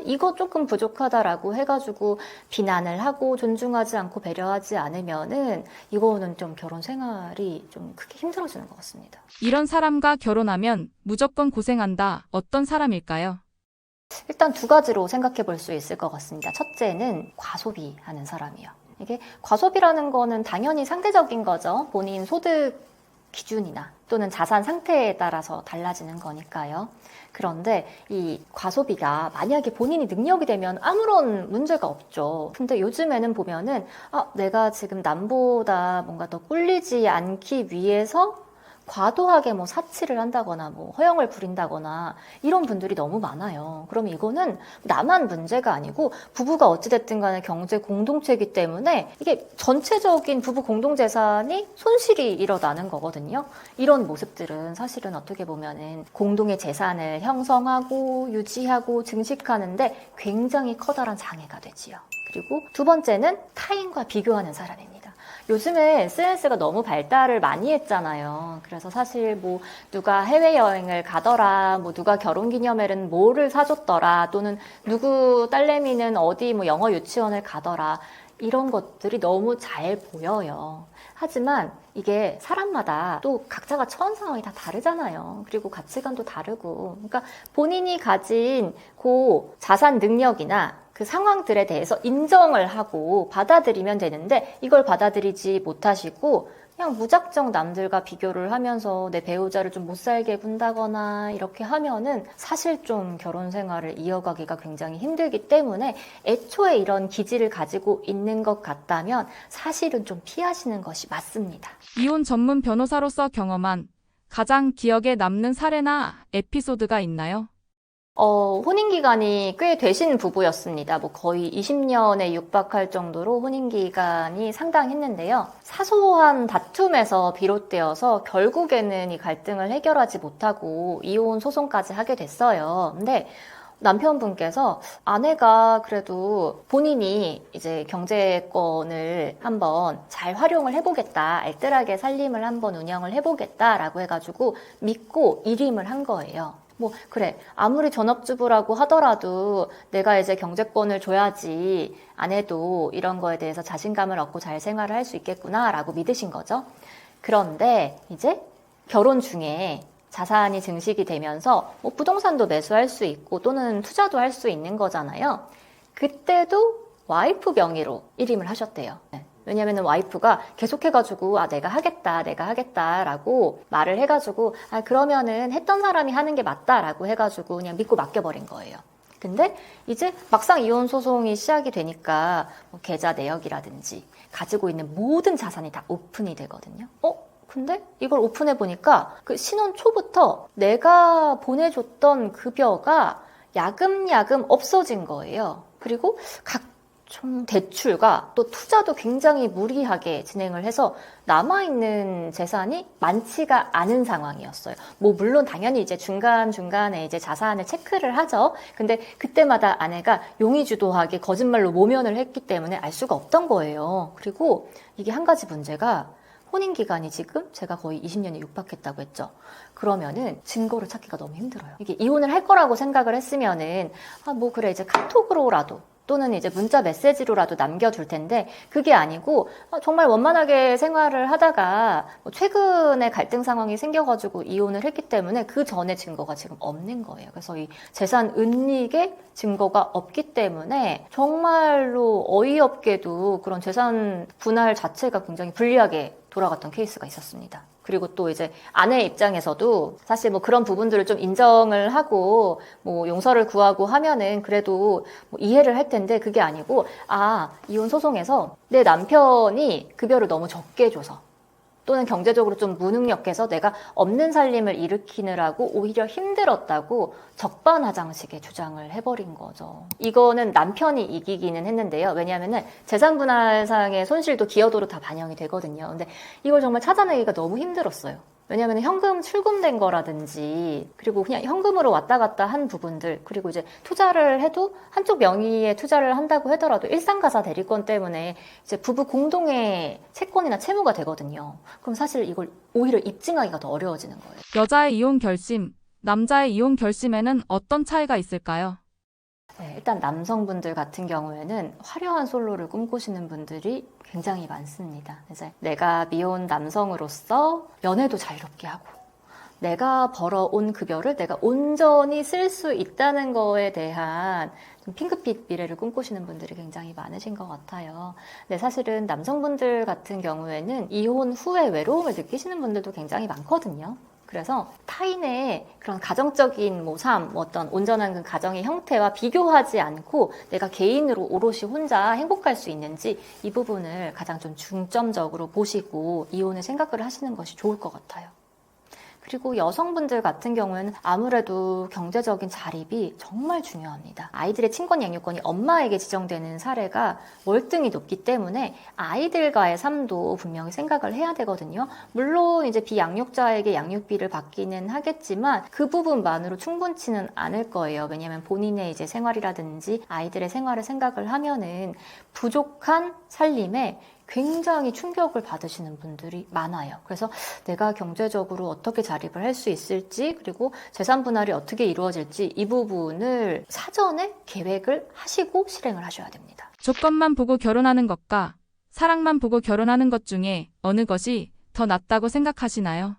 이거 조금 부족하다라고 해가지고 비난을 하고 존중하지 않고 배려하지 않으면은 이거는 좀 결혼 생활이 좀 크게 힘들어지는 것 같습니다. 이런 사람과 결혼하면 무조건 고생한다. 어떤 사람일까요? 일단 두 가지로 생각해 볼 수 있을 것 같습니다. 첫째는 과소비하는 사람이요. 이게 과소비라는 거는 당연히 상대적인 거죠. 본인 소득 기준이나 또는 자산 상태에 따라서 달라지는 거니까요. 그런데 이 과소비가 만약에 본인이 능력이 되면 아무런 문제가 없죠. 근데 요즘에는 보면은 내가 지금 남보다 뭔가 더 꿀리지 않기 위해서 과도하게 뭐 사치를 한다거나 뭐 허영을 부린다거나 이런 분들이 너무 많아요. 그럼 이거는 나만 문제가 아니고 부부가 어찌됐든 간에 경제 공동체이기 때문에 이게 전체적인 부부 공동재산이 손실이 일어나는 거거든요. 이런 모습들은 사실은 어떻게 보면은 공동의 재산을 형성하고 유지하고 증식하는데 굉장히 커다란 장애가 되지요. 그리고 두 번째는 타인과 비교하는 사람입니다. 요즘에 SNS가 너무 발달을 많이 했잖아요. 그래서 사실 뭐 누가 해외여행을 가더라, 뭐 누가 결혼기념일은 뭐를 사줬더라, 또는 누구 딸내미는 어디 뭐 영어 유치원을 가더라, 이런 것들이 너무 잘 보여요. 하지만 이게 사람마다 또 각자가 처한 상황이 다 다르잖아요. 그리고 가치관도 다르고, 그러니까 본인이 가진 그 자산 능력이나 그 상황들에 대해서 인정을 하고 받아들이면 되는데 이걸 받아들이지 못하시고 그냥 무작정 남들과 비교를 하면서 내 배우자를 좀 못 살게 군다거나 이렇게 하면은 사실 좀 결혼 생활을 이어가기가 굉장히 힘들기 때문에 애초에 이런 기질을 가지고 있는 것 같다면 사실은 좀 피하시는 것이 맞습니다. 이혼 전문 변호사로서 경험한 가장 기억에 남는 사례나 에피소드가 있나요? 혼인기간이 꽤 되신 부부였습니다. 뭐 거의 20년에 육박할 정도로 혼인기간이 상당했는데요. 사소한 다툼에서 비롯되어서 결국에는 이 갈등을 해결하지 못하고 이혼 소송까지 하게 됐어요. 근데 남편분께서 아내가 그래도 본인이 이제 경제권을 한번 잘 활용을 해보겠다, 알뜰하게 살림을 한번 운영을 해보겠다라고 해가지고 믿고 일임을 한 거예요. 뭐 그래 아무리 전업주부라고 하더라도 내가 이제 경제권을 줘야지 아내도 이런 거에 대해서 자신감을 얻고 잘 생활을 할 수 있겠구나라고 믿으신 거죠. 그런데 이제 결혼 중에 자산이 증식이 되면서 뭐 부동산도 매수할 수 있고 또는 투자도 할 수 있는 거잖아요. 그때도 와이프 명의로 일임을 하셨대요. 왜냐면은 와이프가 계속해가지고 내가 하겠다라고 말을 해가지고 그러면은 했던 사람이 하는 게 맞다라고 해가지고 그냥 믿고 맡겨버린 거예요. 근데 이제 막상 이혼 소송이 시작이 되니까 뭐 계좌 내역이라든지 가지고 있는 모든 자산이 다 오픈이 되거든요. 근데 이걸 오픈해 보니까 그 신혼 초부터 내가 보내줬던 급여가 야금야금 없어진 거예요. 그리고 각종 대출과 또 투자도 굉장히 무리하게 진행을 해서 남아있는 재산이 많지가 않은 상황이었어요. 뭐 물론 당연히 이제 중간중간에 이제 자산을 체크를 하죠. 근데 그때마다 아내가 용의주도하게 거짓말로 모면을 했기 때문에 알 수가 없던 거예요. 그리고 이게 한 가지 문제가 혼인기간이 지금 제가 거의 20년에 육박했다고 했죠. 그러면은 증거를 찾기가 너무 힘들어요. 이게 이혼을 할 거라고 생각을 했으면은 뭐 그래 이제 카톡으로라도 또는 이제 문자 메시지로라도 남겨줄 텐데 그게 아니고 정말 원만하게 생활을 하다가 최근에 갈등 상황이 생겨가지고 이혼을 했기 때문에 그 전에 증거가 지금 없는 거예요. 그래서 이 재산 은닉의 증거가 없기 때문에 정말로 어이없게도 그런 재산 분할 자체가 굉장히 불리하게 돌아갔던 케이스가 있었습니다. 그리고 또 이제 아내 입장에서도 사실 뭐 그런 부분들을 좀 인정을 하고 뭐 용서를 구하고 하면은 그래도 뭐 이해를 할 텐데 그게 아니고 이혼 소송에서 내 남편이 급여를 너무 적게 줘서 또는 경제적으로 좀 무능력해서 내가 없는 살림을 일으키느라고 오히려 힘들었다고 적반하장식의 주장을 해버린 거죠. 이거는 남편이 이기기는 했는데요. 왜냐하면은 재산분할상의 손실도 기여도로 다 반영이 되거든요. 근데 이걸 정말 찾아내기가 너무 힘들었어요. 왜냐하면 현금 출금된 거라든지 그리고 그냥 현금으로 왔다 갔다 한 부분들 그리고 이제 투자를 해도 한쪽 명의의 투자를 한다고 하더라도 일상가사 대리권 때문에 이제 부부 공동의 채권이나 채무가 되거든요. 그럼 사실 이걸 오히려 입증하기가 더 어려워지는 거예요. 여자의 이혼 결심, 남자의 이혼 결심에는 어떤 차이가 있을까요? 네, 일단 남성분들 같은 경우에는 화려한 솔로를 꿈꾸시는 분들이 굉장히 많습니다. 이제 내가 미혼 남성으로서 연애도 자유롭게 하고 내가 벌어온 급여를 내가 온전히 쓸 수 있다는 거에 대한 좀 핑크빛 미래를 꿈꾸시는 분들이 굉장히 많으신 것 같아요. 근데 사실은 남성분들 같은 경우에는 이혼 후에 외로움을 느끼시는 분들도 굉장히 많거든요. 그래서 타인의 그런 가정적인 삶, 어떤 온전한 그 가정의 형태와 비교하지 않고 내가 개인으로 오롯이 혼자 행복할 수 있는지 이 부분을 가장 좀 중점적으로 보시고 이혼을 생각을 하시는 것이 좋을 것 같아요. 그리고 여성분들 같은 경우에는 아무래도 경제적인 자립이 정말 중요합니다. 아이들의 친권 양육권이 엄마에게 지정되는 사례가 월등히 높기 때문에 아이들과의 삶도 분명히 생각을 해야 되거든요. 물론 이제 비양육자에게 양육비를 받기는 하겠지만 그 부분만으로 충분치는 않을 거예요. 왜냐하면 본인의 이제 생활이라든지 아이들의 생활을 생각을 하면은 부족한 살림에 굉장히 충격을 받으시는 분들이 많아요. 그래서 내가 경제적으로 어떻게 자립을 할 수 있을지 그리고 재산 분할이 어떻게 이루어질지 이 부분을 사전에 계획을 하시고 실행을 하셔야 됩니다. 조건만 보고 결혼하는 것과 사랑만 보고 결혼하는 것 중에 어느 것이 더 낫다고 생각하시나요?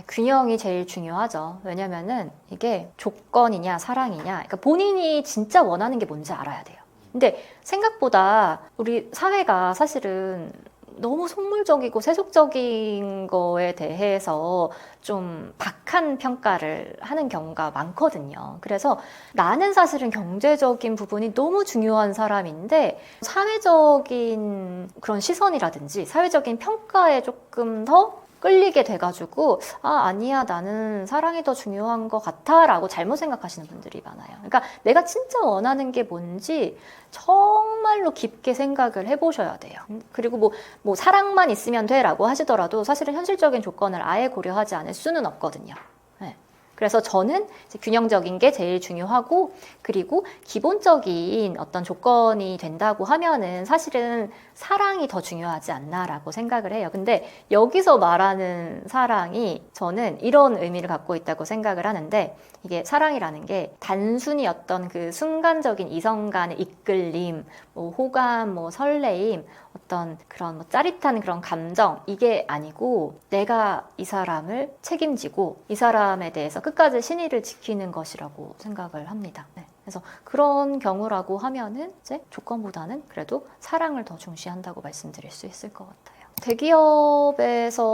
균형이 제일 중요하죠. 왜냐면은 이게 조건이냐 사랑이냐 그러니까 본인이 진짜 원하는 게 뭔지 알아야 돼요. 근데 생각보다 우리 사회가 사실은 너무 속물적이고 세속적인 거에 대해서 좀 박한 평가를 하는 경우가 많거든요. 그래서 나는 사실은 경제적인 부분이 너무 중요한 사람인데 사회적인 그런 시선이라든지 사회적인 평가에 조금 더 끌리게 돼가지고 아니야 나는 사랑이 더 중요한 것 같아 라고 잘못 생각하시는 분들이 많아요. 그러니까 내가 진짜 원하는 게 뭔지 정말로 깊게 생각을 해보셔야 돼요. 그리고 뭐 사랑만 있으면 돼 라고 하시더라도 사실은 현실적인 조건을 아예 고려하지 않을 수는 없거든요. 네. 그래서 저는 이제 균형적인 게 제일 중요하고, 그리고 기본적인 어떤 조건이 된다고 하면은 사실은 사랑이 더 중요하지 않나라고 생각을 해요. 근데 여기서 말하는 사랑이 저는 이런 의미를 갖고 있다고 생각을 하는데, 이게 사랑이라는 게 단순히 어떤 그 순간적인 이성 간의 이끌림, 뭐 호감, 뭐 설레임, 어떤 그런 뭐 짜릿한 그런 감정, 이게 아니고 내가 이 사람을 책임지고 이 사람에 대해서 끝까지 신의를 지키는 것이라고 생각을 합니다. 네. 그래서 그런 경우라고 하면은 이제 조건보다는 그래도 사랑을 더 중시한다고 말씀드릴 수 있을 것 같아요. 대기업에서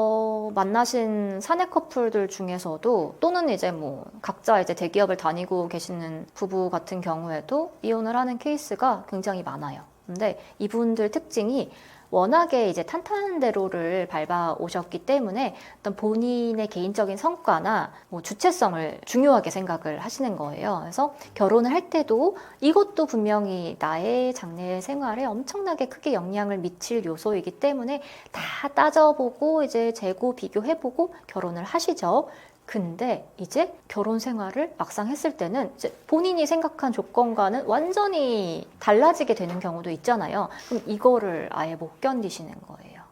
만나신 사내 커플들 중에서도, 또는 이제 뭐 각자 이제 대기업을 다니고 계시는 부부 같은 경우에도 이혼을 하는 케이스가 굉장히 많아요. 근데 이분들 특징이 워낙에 이제 탄탄한 대로를 밟아 오셨기 때문에 어떤 본인의 개인적인 성과나 뭐 주체성을 중요하게 생각을 하시는 거예요. 그래서 결혼을 할 때도 이것도 분명히 나의 장래 생활에 엄청나게 크게 영향을 미칠 요소이기 때문에 다 따져보고 이제 재고 비교해보고 결혼을 하시죠. 근데 이제 결혼 생활을 막상 했을 때는 이제 본인이 생각한 조건과는 완전히 달라지게 되는 경우도 있잖아요. 그럼 이거를 아예 못 견디시는 거예요.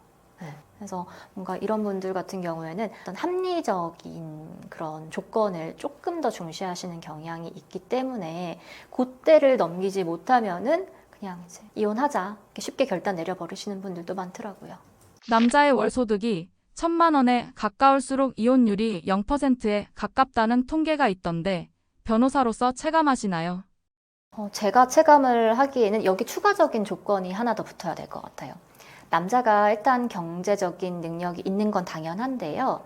네. 그래서 뭔가 이런 분들 같은 경우에는 어떤 합리적인 그런 조건을 조금 더 중시하시는 경향이 있기 때문에 그때를 넘기지 못하면은 그냥 이제 이혼하자 이렇게 쉽게 결단 내려버리시는 분들도 많더라고요. 남자의 월 소득이 1,000만 원에 가까울수록 이혼율이 0%에 가깝다는 통계가 있던데 변호사로서 체감하시나요? 제가 체감을 하기에는 여기 추가적인 조건이 하나 더 붙어야 될 것 같아요. 남자가 일단 경제적인 능력이 있는 건 당연한데요.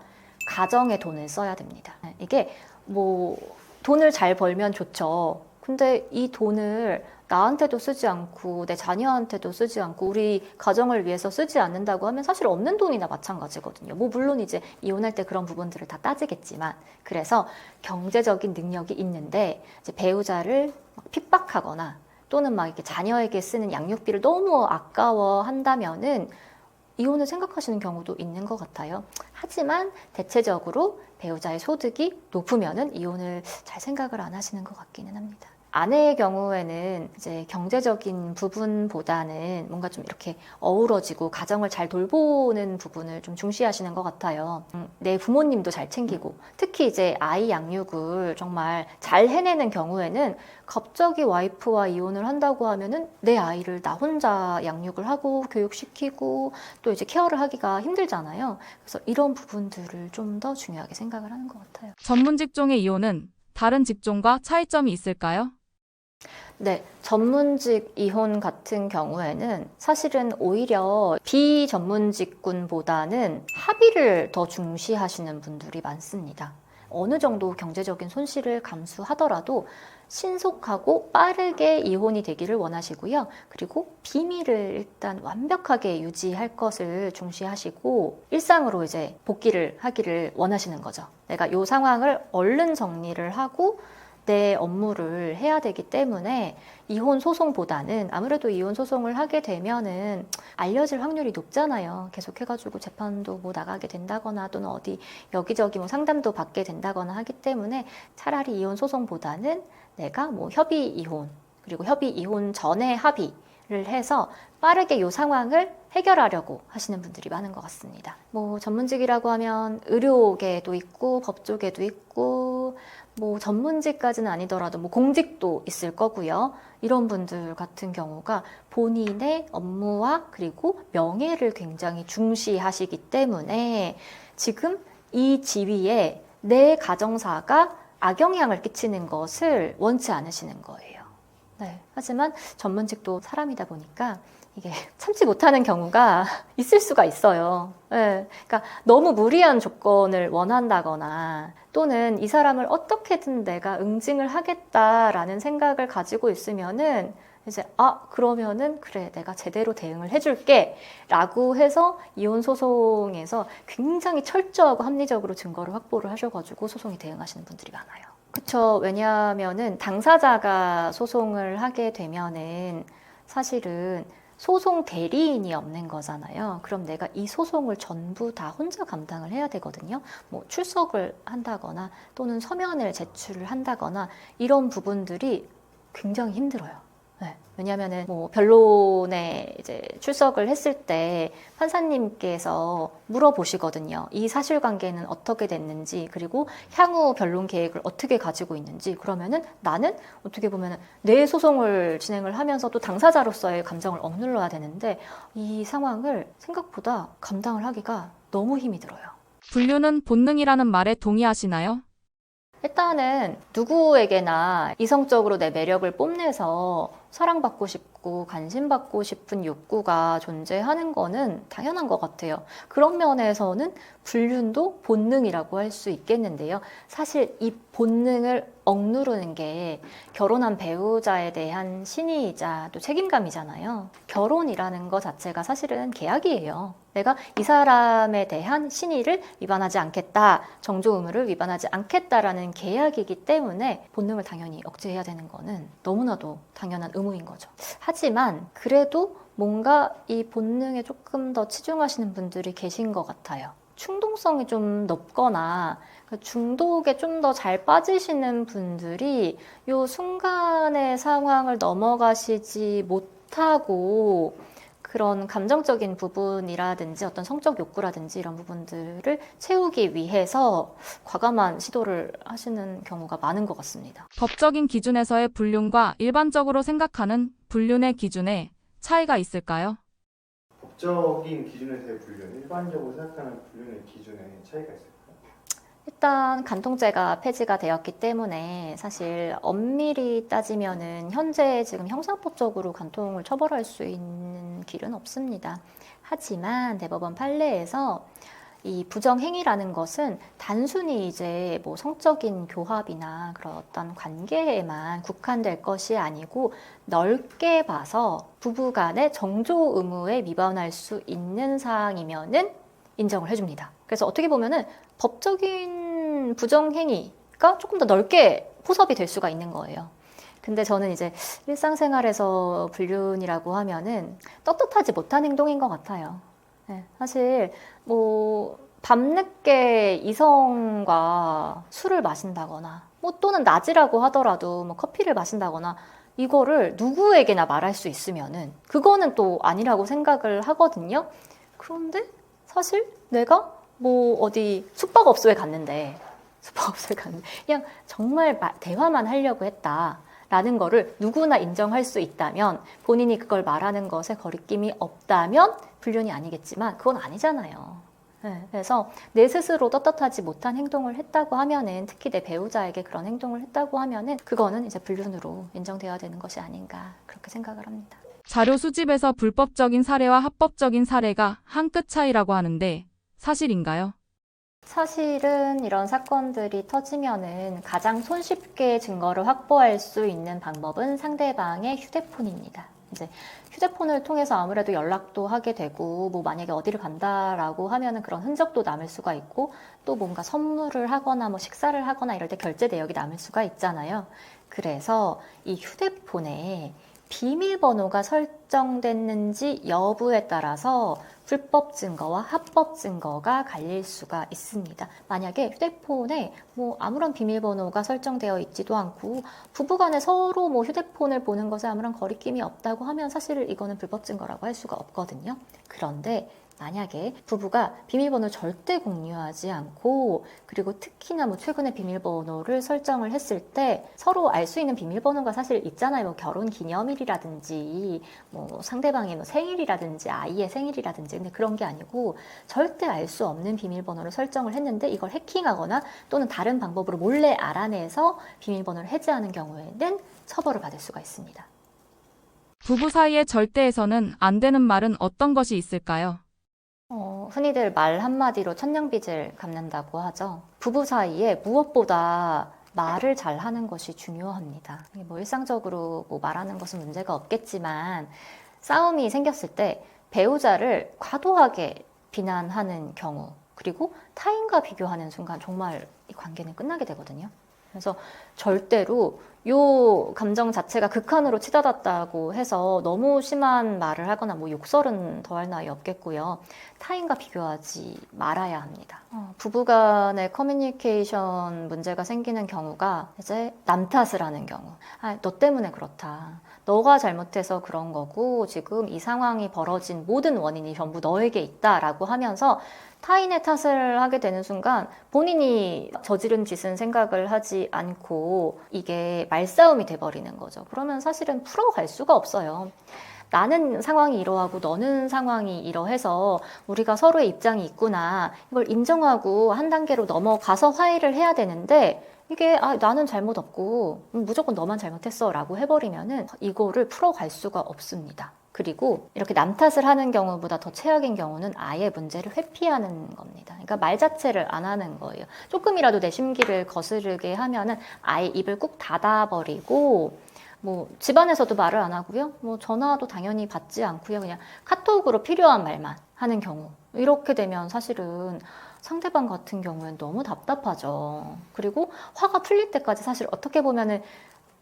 가정에 돈을 써야 됩니다. 이게 뭐 돈을 잘 벌면 좋죠. 근데 이 돈을 나한테도 쓰지 않고 내 자녀한테도 쓰지 않고 우리 가정을 위해서 쓰지 않는다고 하면 사실 없는 돈이나 마찬가지거든요. 뭐 물론 이제 이혼할 때 그런 부분들을 다 따지겠지만, 그래서 경제적인 능력이 있는데 이제 배우자를 막 핍박하거나 또는 막 이렇게 자녀에게 쓰는 양육비를 너무 아까워한다면은 이혼을 생각하시는 경우도 있는 것 같아요. 하지만 대체적으로 배우자의 소득이 높으면은 이혼을 잘 생각을 안 하시는 것 같기는 합니다. 아내의 경우에는 이제 경제적인 부분보다는 뭔가 좀 이렇게 어우러지고 가정을 잘 돌보는 부분을 좀 중시하시는 것 같아요. 내 부모님도 잘 챙기고, 특히 이제 아이 양육을 정말 잘 해내는 경우에는 갑자기 와이프와 이혼을 한다고 하면은 내 아이를 나 혼자 양육을 하고 교육시키고 또 이제 케어를 하기가 힘들잖아요. 그래서 이런 부분들을 좀 더 중요하게 생각을 하는 것 같아요. 전문 직종의 이혼은 다른 직종과 차이점이 있을까요? 네, 전문직 이혼 같은 경우에는 사실은 오히려 비전문직군보다는 합의를 더 중시하시는 분들이 많습니다. 어느 정도 경제적인 손실을 감수하더라도 신속하고 빠르게 이혼이 되기를 원하시고요. 그리고 비밀을 일단 완벽하게 유지할 것을 중시하시고 일상으로 이제 복귀를 하기를 원하시는 거죠. 내가 이 상황을 얼른 정리를 하고 내 업무를 해야 되기 때문에 이혼 소송보다는, 아무래도 이혼 소송을 하게 되면은 알려질 확률이 높잖아요. 계속 해가지고 재판도 뭐 나가게 된다거나 또는 어디 여기저기 뭐 상담도 받게 된다거나 하기 때문에 차라리 이혼 소송보다는 내가 뭐 협의 이혼, 그리고 협의 이혼 전에 합의를 해서 빠르게 이 상황을 해결하려고 하시는 분들이 많은 것 같습니다. 뭐 전문직이라고 하면 의료계도 있고 법조계도 있고 뭐 전문직까지는 아니더라도 뭐 공직도 있을 거고요. 이런 분들 같은 경우가 본인의 업무와 그리고 명예를 굉장히 중시하시기 때문에 지금 이 지위에 내 가정사가 악영향을 끼치는 것을 원치 않으시는 거예요. 네. 하지만 전문직도 사람이다 보니까 이게 참지 못하는 경우가 있을 수가 있어요. 네. 그러니까 너무 무리한 조건을 원한다거나 또는 이 사람을 어떻게든 내가 응징을 하겠다라는 생각을 가지고 있으면은 이제 그러면은 그래 내가 제대로 대응을 해줄게 라고 해서 이혼 소송에서 굉장히 철저하고 합리적으로 증거를 확보를 하셔가지고 소송에 대응하시는 분들이 많아요. 그쵸. 왜냐하면은 당사자가 소송을 하게 되면은 사실은 소송 대리인이 없는 거잖아요. 그럼 내가 이 소송을 전부 다 혼자 감당을 해야 되거든요. 뭐 출석을 한다거나 또는 서면을 제출을 한다거나 이런 부분들이 굉장히 힘들어요. 네. 왜냐하면은 뭐 변론에 이제 출석을 했을 때 판사님께서 물어보시거든요. 이 사실관계는 어떻게 됐는지 그리고 향후 변론 계획을 어떻게 가지고 있는지. 그러면은 나는 어떻게 보면은 내 소송을 진행을 하면서도 당사자로서의 감정을 억눌러야 되는데 이 상황을 생각보다 감당을 하기가 너무 힘이 들어요. 분류는 본능이라는 말에 동의하시나요? 일단은 누구에게나 이성적으로 내 매력을 뽐내서 사랑받고 싶고 관심받고 싶은 욕구가 존재하는 거는 당연한 것 같아요. 그런 면에서는 불륜도 본능이라고 할 수 있겠는데요. 사실 이 본능을 억누르는 게 결혼한 배우자에 대한 신의이자 또 책임감이잖아요. 결혼이라는 것 자체가 사실은 계약이에요. 내가 이 사람에 대한 신의를 위반하지 않겠다, 정조 의무를 위반하지 않겠다라는 계약이기 때문에 본능을 당연히 억제해야 되는 거는 너무나도 당연한 의무인 거죠. 하지만 그래도 뭔가 이 본능에 조금 더 치중하시는 분들이 계신 것 같아요. 충동성이 좀 높거나 중독에 좀 더 잘 빠지시는 분들이 요 순간의 상황을 넘어가시지 못하고 그런 감정적인 부분이라든지 어떤 성적 욕구라든지 이런 부분들을 채우기 위해서 과감한 시도를 하시는 경우가 많은 것 같습니다. 법적인 기준에서의 불륜과 일반적으로 생각하는 불륜의 기준에 차이가 있을까요? 법적인 기준에서의 불륜, 일반적으로 생각하는 불륜의 기준에 차이가 있을까요? 일단 간통죄가 폐지가 되었기 때문에 사실 엄밀히 따지면은 현재 지금 형사법적으로 간통을 처벌할 수 있는 길은 없습니다. 하지만 대법원 판례에서 이 부정행위라는 것은 단순히 이제 뭐 성적인 교합이나 그런 어떤 관계에만 국한될 것이 아니고 넓게 봐서 부부간의 정조 의무에 위반할 수 있는 사항이면은 인정을 해줍니다. 그래서 어떻게 보면은 법적인 부정행위가 조금 더 넓게 포섭이 될 수가 있는 거예요. 근데 저는 이제 일상생활에서 불륜이라고 하면은 떳떳하지 못한 행동인 것 같아요. 네, 사실 뭐 밤늦게 이성과 술을 마신다거나 뭐 또는 낮이라고 하더라도 뭐 커피를 마신다거나 이거를 누구에게나 말할 수 있으면은 그거는 또 아니라고 생각을 하거든요. 그런데 사실 내가 뭐 어디 숙박업소에 갔는데 그냥 정말 대화만 하려고 했다라는 거를 누구나 인정할 수 있다면 본인이 그걸 말하는 것에 거리낌이 없다면 불륜이 아니겠지만 그건 아니잖아요. 네, 그래서 내 스스로 떳떳하지 못한 행동을 했다고 하면은 특히 내 배우자에게 그런 행동을 했다고 하면은 그거는 이제 불륜으로 인정되어야 되는 것이 아닌가 그렇게 생각을 합니다. 자료 수집에서 불법적인 사례와 합법적인 사례가 한 끗 차이라고 하는데 사실인가요? 사실은 이런 사건들이 터지면은 가장 손쉽게 증거를 확보할 수 있는 방법은 상대방의 휴대폰입니다. 이제 휴대폰을 통해서 아무래도 연락도 하게 되고 뭐 만약에 어디를 간다라고 하면은 그런 흔적도 남을 수가 있고 또 뭔가 선물을 하거나 뭐 식사를 하거나 이럴 때 결제 내역이 남을 수가 있잖아요. 그래서 이 휴대폰에 비밀번호가 설정됐는지 여부에 따라서 불법 증거와 합법 증거가 갈릴 수가 있습니다. 만약에 휴대폰에 뭐 아무런 비밀번호가 설정되어 있지도 않고 부부간에 서로 뭐 휴대폰을 보는 것에 아무런 거리낌이 없다고 하면 사실 이거는 불법 증거라고 할 수가 없거든요. 그런데 만약에 부부가 비밀번호를 절대 공유하지 않고 그리고 특히나 뭐 최근에 비밀번호를 설정을 했을 때 서로 알 수 있는 비밀번호가 사실 있잖아요. 뭐 결혼 기념일이라든지 뭐 상대방의 뭐 생일이라든지 아이의 생일이라든지 근데 그런 게 아니고 절대 알 수 없는 비밀번호를 설정을 했는데 이걸 해킹하거나 또는 다른 방법으로 몰래 알아내서 비밀번호를 해지하는 경우에는 처벌을 받을 수가 있습니다. 부부 사이의 절대에서는 안 되는 말은 어떤 것이 있을까요? 흔히들 말 한마디로 천냥빚을 갚는다고 하죠. 부부 사이에 무엇보다 말을 잘하는 것이 중요합니다. 뭐 일상적으로 뭐 말하는 것은 문제가 없겠지만 싸움이 생겼을 때 배우자를 과도하게 비난하는 경우 그리고 타인과 비교하는 순간 정말 이 관계는 끝나게 되거든요. 그래서 절대로 요 감정 자체가 극한으로 치닫았다고 해서 너무 심한 말을 하거나 뭐 욕설은 더할 나위 없겠고요. 타인과 비교하지 말아야 합니다. 부부간의 커뮤니케이션 문제가 생기는 경우가 이제 남 탓을 하는 경우. 너 때문에 그렇다. 너가 잘못해서 그런 거고 지금 이 상황이 벌어진 모든 원인이 전부 너에게 있다라고 하면서 타인의 탓을 하게 되는 순간 본인이 저지른 짓은 생각을 하지 않고 이게 말싸움이 돼버리는 거죠. 그러면 사실은 풀어갈 수가 없어요. 나는 상황이 이러하고 너는 상황이 이러해서 우리가 서로의 입장이 있구나 이걸 인정하고 한 단계로 넘어가서 화해를 해야 되는데 이게 나는 잘못 없고 무조건 너만 잘못했어 라고 해버리면은 이거를 풀어갈 수가 없습니다. 그리고 이렇게 남 탓을 하는 경우보다 더 최악인 경우는 아예 문제를 회피하는 겁니다. 그러니까 말 자체를 안 하는 거예요. 조금이라도 내 심기를 거스르게 하면은 아예 입을 꾹 닫아버리고 뭐 집안에서도 말을 안 하고요. 뭐 전화도 당연히 받지 않고요. 그냥 카톡으로 필요한 말만 하는 경우. 이렇게 되면 사실은 상대방 같은 경우엔 너무 답답하죠. 그리고 화가 풀릴 때까지 사실 어떻게 보면은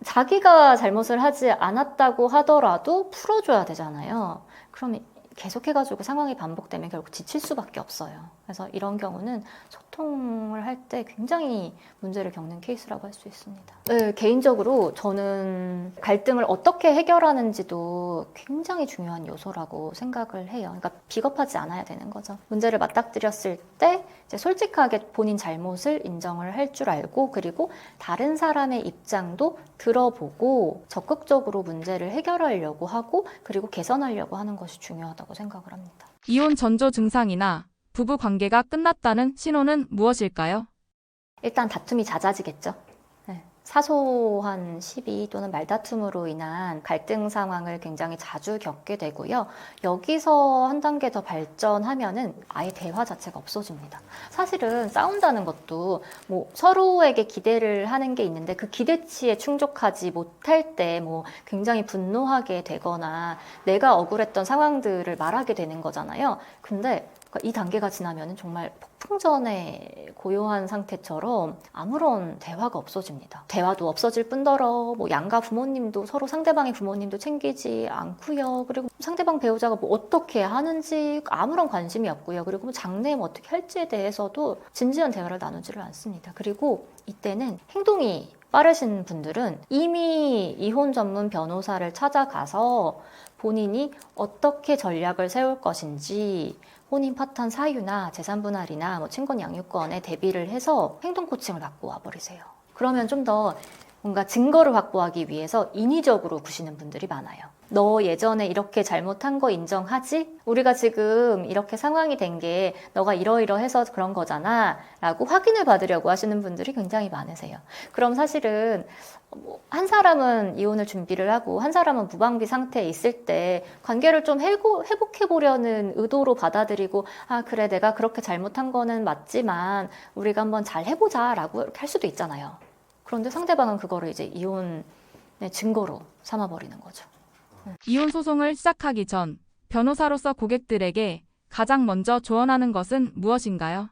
자기가 잘못을 하지 않았다고 하더라도 풀어줘야 되잖아요. 그럼 계속해가지고 상황이 반복되면 결국 지칠 수밖에 없어요. 그래서 이런 경우는 소통을 할 때 굉장히 문제를 겪는 케이스라고 할 수 있습니다. 네, 개인적으로 저는 갈등을 어떻게 해결하는지도 굉장히 중요한 요소라고 생각을 해요. 그러니까 비겁하지 않아야 되는 거죠. 문제를 맞닥뜨렸을 때 이제 솔직하게 본인 잘못을 인정을 할 줄 알고 그리고 다른 사람의 입장도 들어보고 적극적으로 문제를 해결하려고 하고 그리고 개선하려고 하는 것이 중요하다고 생각을 합니다. 이혼 전조 증상이나 부부 관계가 끝났다는 신호는 무엇일까요? 일단 다툼이 잦아지겠죠. 네. 사소한 시비 또는 말다툼으로 인한 갈등 상황을 굉장히 자주 겪게 되고요. 여기서 한 단계 더 발전하면은 아예 대화 자체가 없어집니다. 사실은 싸운다는 것도 뭐 서로에게 기대를 하는 게 있는데 그 기대치에 충족하지 못할 때 뭐 굉장히 분노하게 되거나 내가 억울했던 상황들을 말하게 되는 거잖아요. 근데 이 단계가 지나면 정말 폭풍전에 고요한 상태처럼 아무런 대화가 없어집니다. 대화도 없어질 뿐더러 뭐 양가 부모님도 서로 상대방의 부모님도 챙기지 않고요. 그리고 상대방 배우자가 뭐 어떻게 하는지 아무런 관심이 없고요. 그리고 뭐 장래 뭐 어떻게 할지에 대해서도 진지한 대화를 나누지를 않습니다. 그리고 이때는 행동이 빠르신 분들은 이미 이혼 전문 변호사를 찾아가서 본인이 어떻게 전략을 세울 것인지 혼인 파탄 사유나 재산 분할이나 뭐 친권 양육권에 대비를 해서 행동 코칭을 받고 와버리세요. 그러면 좀 더 뭔가 증거를 확보하기 위해서 인위적으로 구시는 분들이 많아요. 너 예전에 이렇게 잘못한 거 인정하지? 우리가 지금 이렇게 상황이 된 게 너가 이러이러해서 그런 거잖아 라고 확인을 받으려고 하시는 분들이 굉장히 많으세요. 그럼 사실은 한 사람은 이혼을 준비를 하고 한 사람은 무방비 상태에 있을 때 관계를 좀 회복해보려는 의도로 받아들이고 그래 내가 그렇게 잘못한 거는 맞지만 우리가 한번 잘 해보자 라고 이렇게 할 수도 있잖아요. 그런데 상대방은 그거를 이제 이혼의 증거로 삼아버리는 거죠. 이혼 소송을 시작하기 전 변호사로서 고객들에게 가장 먼저 조언하는 것은 무엇인가요?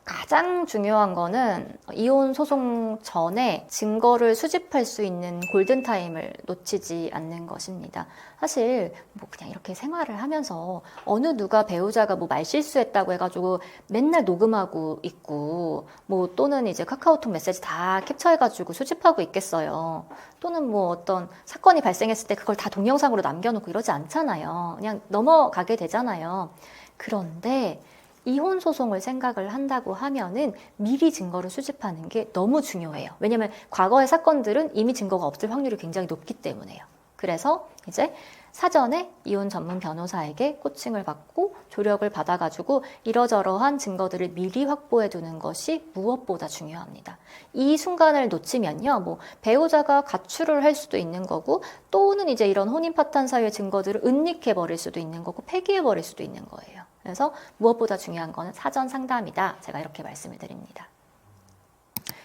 가장 중요한 거는 이혼 소송 전에 증거를 수집할 수 있는 골든타임을 놓치지 않는 것입니다. 사실 뭐 그냥 이렇게 생활을 하면서 어느 누가 배우자가 뭐 말실수했다고 해가지고 맨날 녹음하고 있고 뭐 또는 이제 카카오톡 메시지 다 캡처해가지고 수집하고 있겠어요. 또는 뭐 어떤 사건이 발생했을 때 그걸 다 동영상으로 남겨놓고 이러지 않잖아요. 그냥 넘어가게 되잖아요. 그런데 이혼 소송을 생각을 한다고 하면은 미리 증거를 수집하는 게 너무 중요해요. 왜냐하면 과거의 사건들은 이미 증거가 없을 확률이 굉장히 높기 때문에요. 그래서 이제 사전에 이혼 전문 변호사에게 코칭을 받고 조력을 받아가지고 이러저러한 증거들을 미리 확보해 두는 것이 무엇보다 중요합니다. 이 순간을 놓치면요, 뭐 배우자가 가출을 할 수도 있는 거고, 또는 이제 이런 혼인 파탄 사유의 증거들을 은닉해 버릴 수도 있는 거고, 폐기해 버릴 수도 있는 거예요. 그래서 무엇보다 중요한 거는 사전 상담이다. 제가 이렇게 말씀을 드립니다.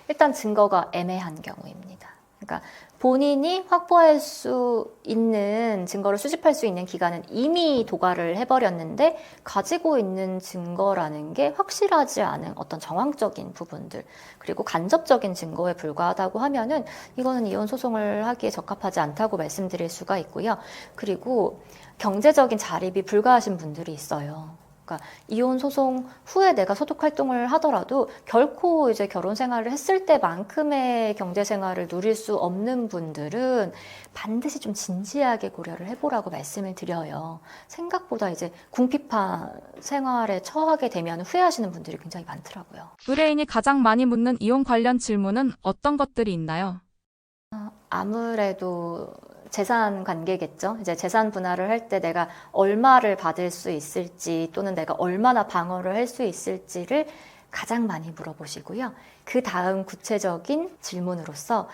일단 증거가 애매한 경우입니다. 그러니까 본인이 확보할 수 있는 증거를 수집할 수 있는 기간은 이미 도과를 해버렸는데 가지고 있는 증거라는 게 확실하지 않은 어떤 정황적인 부분들, 그리고 간접적인 증거에 불과하다고 하면은 이거는 이혼 소송을 하기에 적합하지 않다고 말씀드릴 수가 있고요. 그리고 경제적인 자립이 불가하신 분들이 있어요. 그러니까 이혼 소송 후에 내가 소득 활동을 하더라도 결코 이제 결혼 생활을 했을 때만큼의 경제 생활을 누릴 수 없는 분들은 반드시 좀 진지하게 고려를 해보라고 말씀을 드려요. 생각보다 이제 궁핍한 생활에 처하게 되면 후회하시는 분들이 굉장히 많더라고요. 의뢰인이 가장 많이 묻는 이혼 관련 질문은 어떤 것들이 있나요? 아무래도 재산 관계겠죠. 이제 재산 분할을 할 때 내가 얼마를 받을 수 있을지, 또는 내가 얼마나 방어를 할 수 있을지를 가장 많이 물어보시고요. 그 다음 구체적인 질문으로서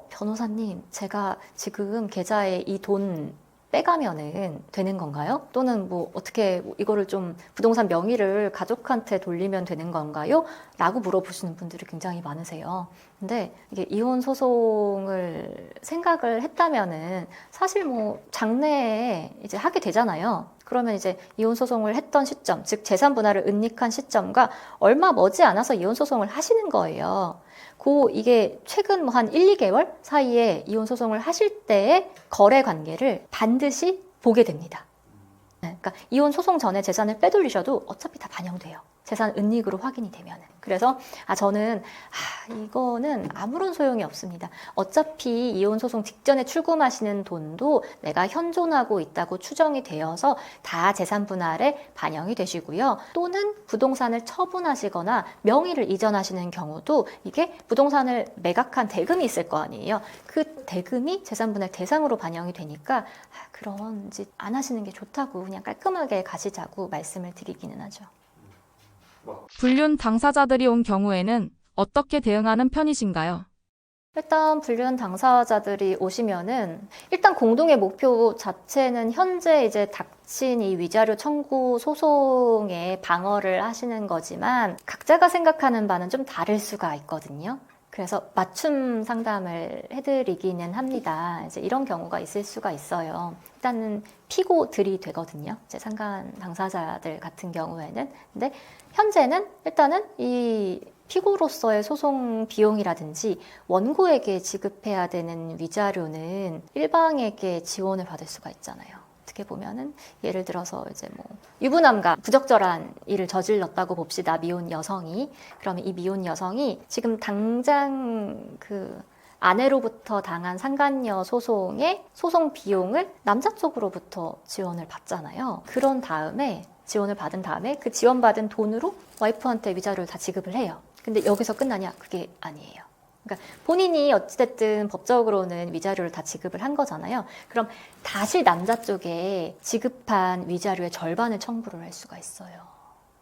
변호사님, 제가 지금 계좌에 이 돈 빼가면은 되는 건가요? 또는 뭐 어떻게 이거를 좀 부동산 명의를 가족한테 돌리면 되는 건가요? 라고 물어보시는 분들이 굉장히 많으세요. 근데 이게 이혼 소송을 생각을 했다면은 사실 뭐 장래에 이제 하게 되잖아요. 그러면 이제 이혼 소송을 했던 시점, 즉 재산 분할을 은닉한 시점과 얼마 머지 않아서 이혼 소송을 하시는 거예요. 이게 최근 뭐 한 1, 2개월 사이에 이혼 소송을 하실 때의 거래 관계를 반드시 보게 됩니다. 그러니까 이혼 소송 전에 재산을 빼돌리셔도 어차피 다 반영돼요. 재산 은닉으로 확인이 되면은. 그래서 저는 이거는 아무런 소용이 없습니다. 어차피 이혼 소송 직전에 출금하시는 돈도 내가 현존하고 있다고 추정이 되어서 다 재산 분할에 반영이 되시고요. 또는 부동산을 처분하시거나 명의를 이전하시는 경우도 이게 부동산을 매각한 대금이 있을 거 아니에요. 그 대금이 재산 분할 대상으로 반영이 되니까 그런 짓 안 하시는 게 좋다고, 그냥 깔끔하게 가시자고 말씀을 드리기는 하죠. 불륜 당사자들이 온 경우에는 어떻게 대응하는 편이신가요? 일단 불륜 당사자들이 오시면은 일단 공동의 목표 자체는 현재 이제 닥친 이 위자료 청구 소송에 방어를 하시는 거지만 각자가 생각하는 바는 좀 다를 수가 있거든요. 그래서 맞춤 상담을 해드리기는 합니다. 이제 이런 경우가 있을 수가 있어요. 일단은 피고들이 되거든요. 이제 상간 당사자들 같은 경우에는. 근데 현재는 일단은 이 피고로서의 소송 비용이라든지 원고에게 지급해야 되는 위자료는 일방에게 지원을 받을 수가 있잖아요. 어떻게 보면은 예를 들어서 이제 뭐 유부남과 부적절한 일을 저질렀다고 봅시다. 미혼 여성이. 그러면 이 미혼 여성이 지금 당장 그 아내로부터 당한 상간녀 소송의 소송 비용을 남자 쪽으로부터 지원을 받잖아요. 그런 다음에 지원을 받은 다음에 그 지원받은 돈으로 와이프한테 위자료를 다 지급을 해요. 근데 여기서 끝나냐? 그게 아니에요. 그러니까 본인이 어찌됐든 법적으로는 위자료를 다 지급을 한 거잖아요. 그럼 다시 남자 쪽에 지급한 위자료의 절반을 청구를 할 수가 있어요.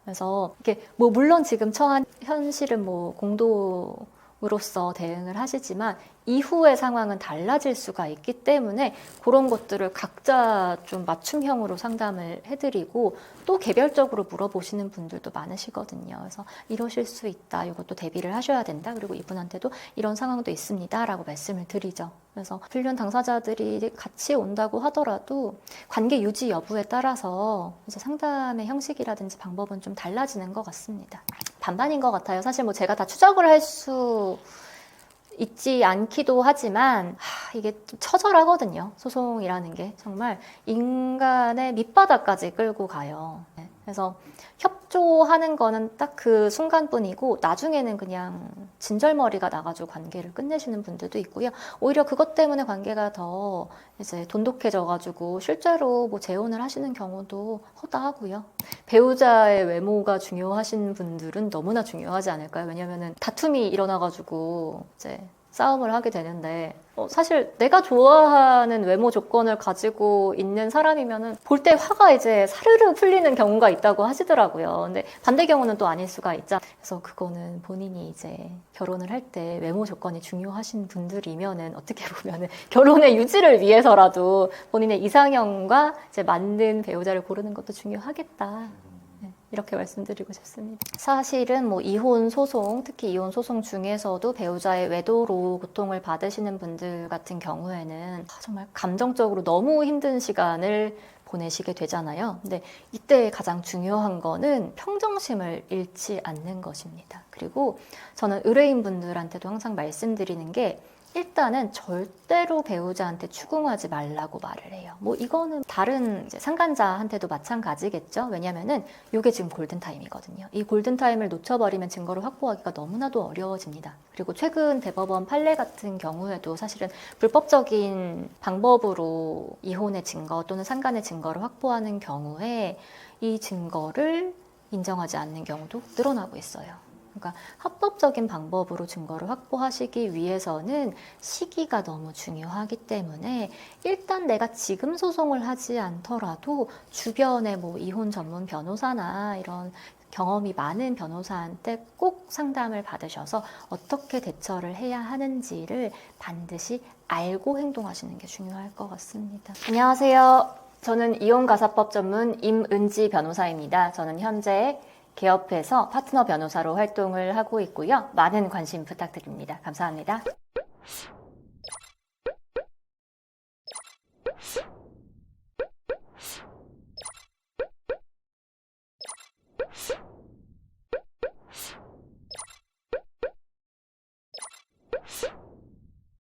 그래서 이게 뭐 물론 지금 처한 현실은 뭐 공동으로서 대응을 하시지만 이후의 상황은 달라질 수가 있기 때문에 그런 것들을 각자 좀 맞춤형으로 상담을 해드리고 또 개별적으로 물어보시는 분들도 많으시거든요. 그래서 이러실 수 있다. 이것도 대비를 하셔야 된다. 그리고 이분한테도 이런 상황도 있습니다. 라고 말씀을 드리죠. 그래서 불륜 당사자들이 같이 온다고 하더라도 관계 유지 여부에 따라서 이제 상담의 형식이라든지 방법은 좀 달라지는 것 같습니다. 반반인 것 같아요. 사실 뭐 제가 다 추적을 할 수 있지 않기도 하지만 이게 좀 처절하거든요. 소송이라는 게 정말 인간의 밑바닥까지 끌고 가요. 그래서 협조하는 거는 딱 그 순간뿐이고 나중에는 그냥 진절머리가 나가지고 관계를 끝내시는 분들도 있고요. 오히려 그것 때문에 관계가 더 이제 돈독해져가지고 실제로 뭐 재혼을 하시는 경우도 허다하고요. 배우자의 외모가 중요하신 분들은 너무나 중요하지 않을까요? 왜냐면은 다툼이 일어나가지고 이제 싸움을 하게 되는데 사실 내가 좋아하는 외모 조건을 가지고 있는 사람이면은 볼 때 화가 이제 사르르 풀리는 경우가 있다고 하시더라고요. 근데 반대 경우는 또 아닐 수가 있죠. 그래서 그거는 본인이 이제 결혼을 할 때 외모 조건이 중요하신 분들이면은 어떻게 보면은 결혼의 유지를 위해서라도 본인의 이상형과 이제 맞는 배우자를 고르는 것도 중요하겠다. 이렇게 말씀드리고 싶습니다. 사실은 뭐 이혼 소송, 특히 이혼 소송 중에서도 배우자의 외도로 고통을 받으시는 분들 같은 경우에는 정말 감정적으로 너무 힘든 시간을 보내시게 되잖아요. 근데 이때 가장 중요한 거는 평정심을 잃지 않는 것입니다. 그리고 저는 의뢰인분들한테도 항상 말씀드리는 게 일단은 절대로 배우자한테 추궁하지 말라고 말을 해요. 뭐 이거는 다른 이제 상간자한테도 마찬가지겠죠. 왜냐면은 이게 지금 골든타임이거든요. 이 골든타임을 놓쳐버리면 증거를 확보하기가 너무나도 어려워집니다. 그리고 최근 대법원 판례 같은 경우에도 사실은 불법적인 방법으로 이혼의 증거 또는 상간의 증거를 확보하는 경우에 이 증거를 인정하지 않는 경우도 늘어나고 있어요. 그러니까 합법적인 방법으로 증거를 확보하시기 위해서는 시기가 너무 중요하기 때문에 일단 내가 지금 소송을 하지 않더라도 주변에 뭐 이혼 전문 변호사나 이런 경험이 많은 변호사한테 꼭 상담을 받으셔서 어떻게 대처를 해야 하는지를 반드시 알고 행동하시는 게 중요할 것 같습니다. 안녕하세요. 저는 이혼가사법 전문 임은지 변호사입니다. 저는 현재 개업해서 파트너 변호사로 활동을 하고 있고요. 많은 관심 부탁드립니다. 감사합니다.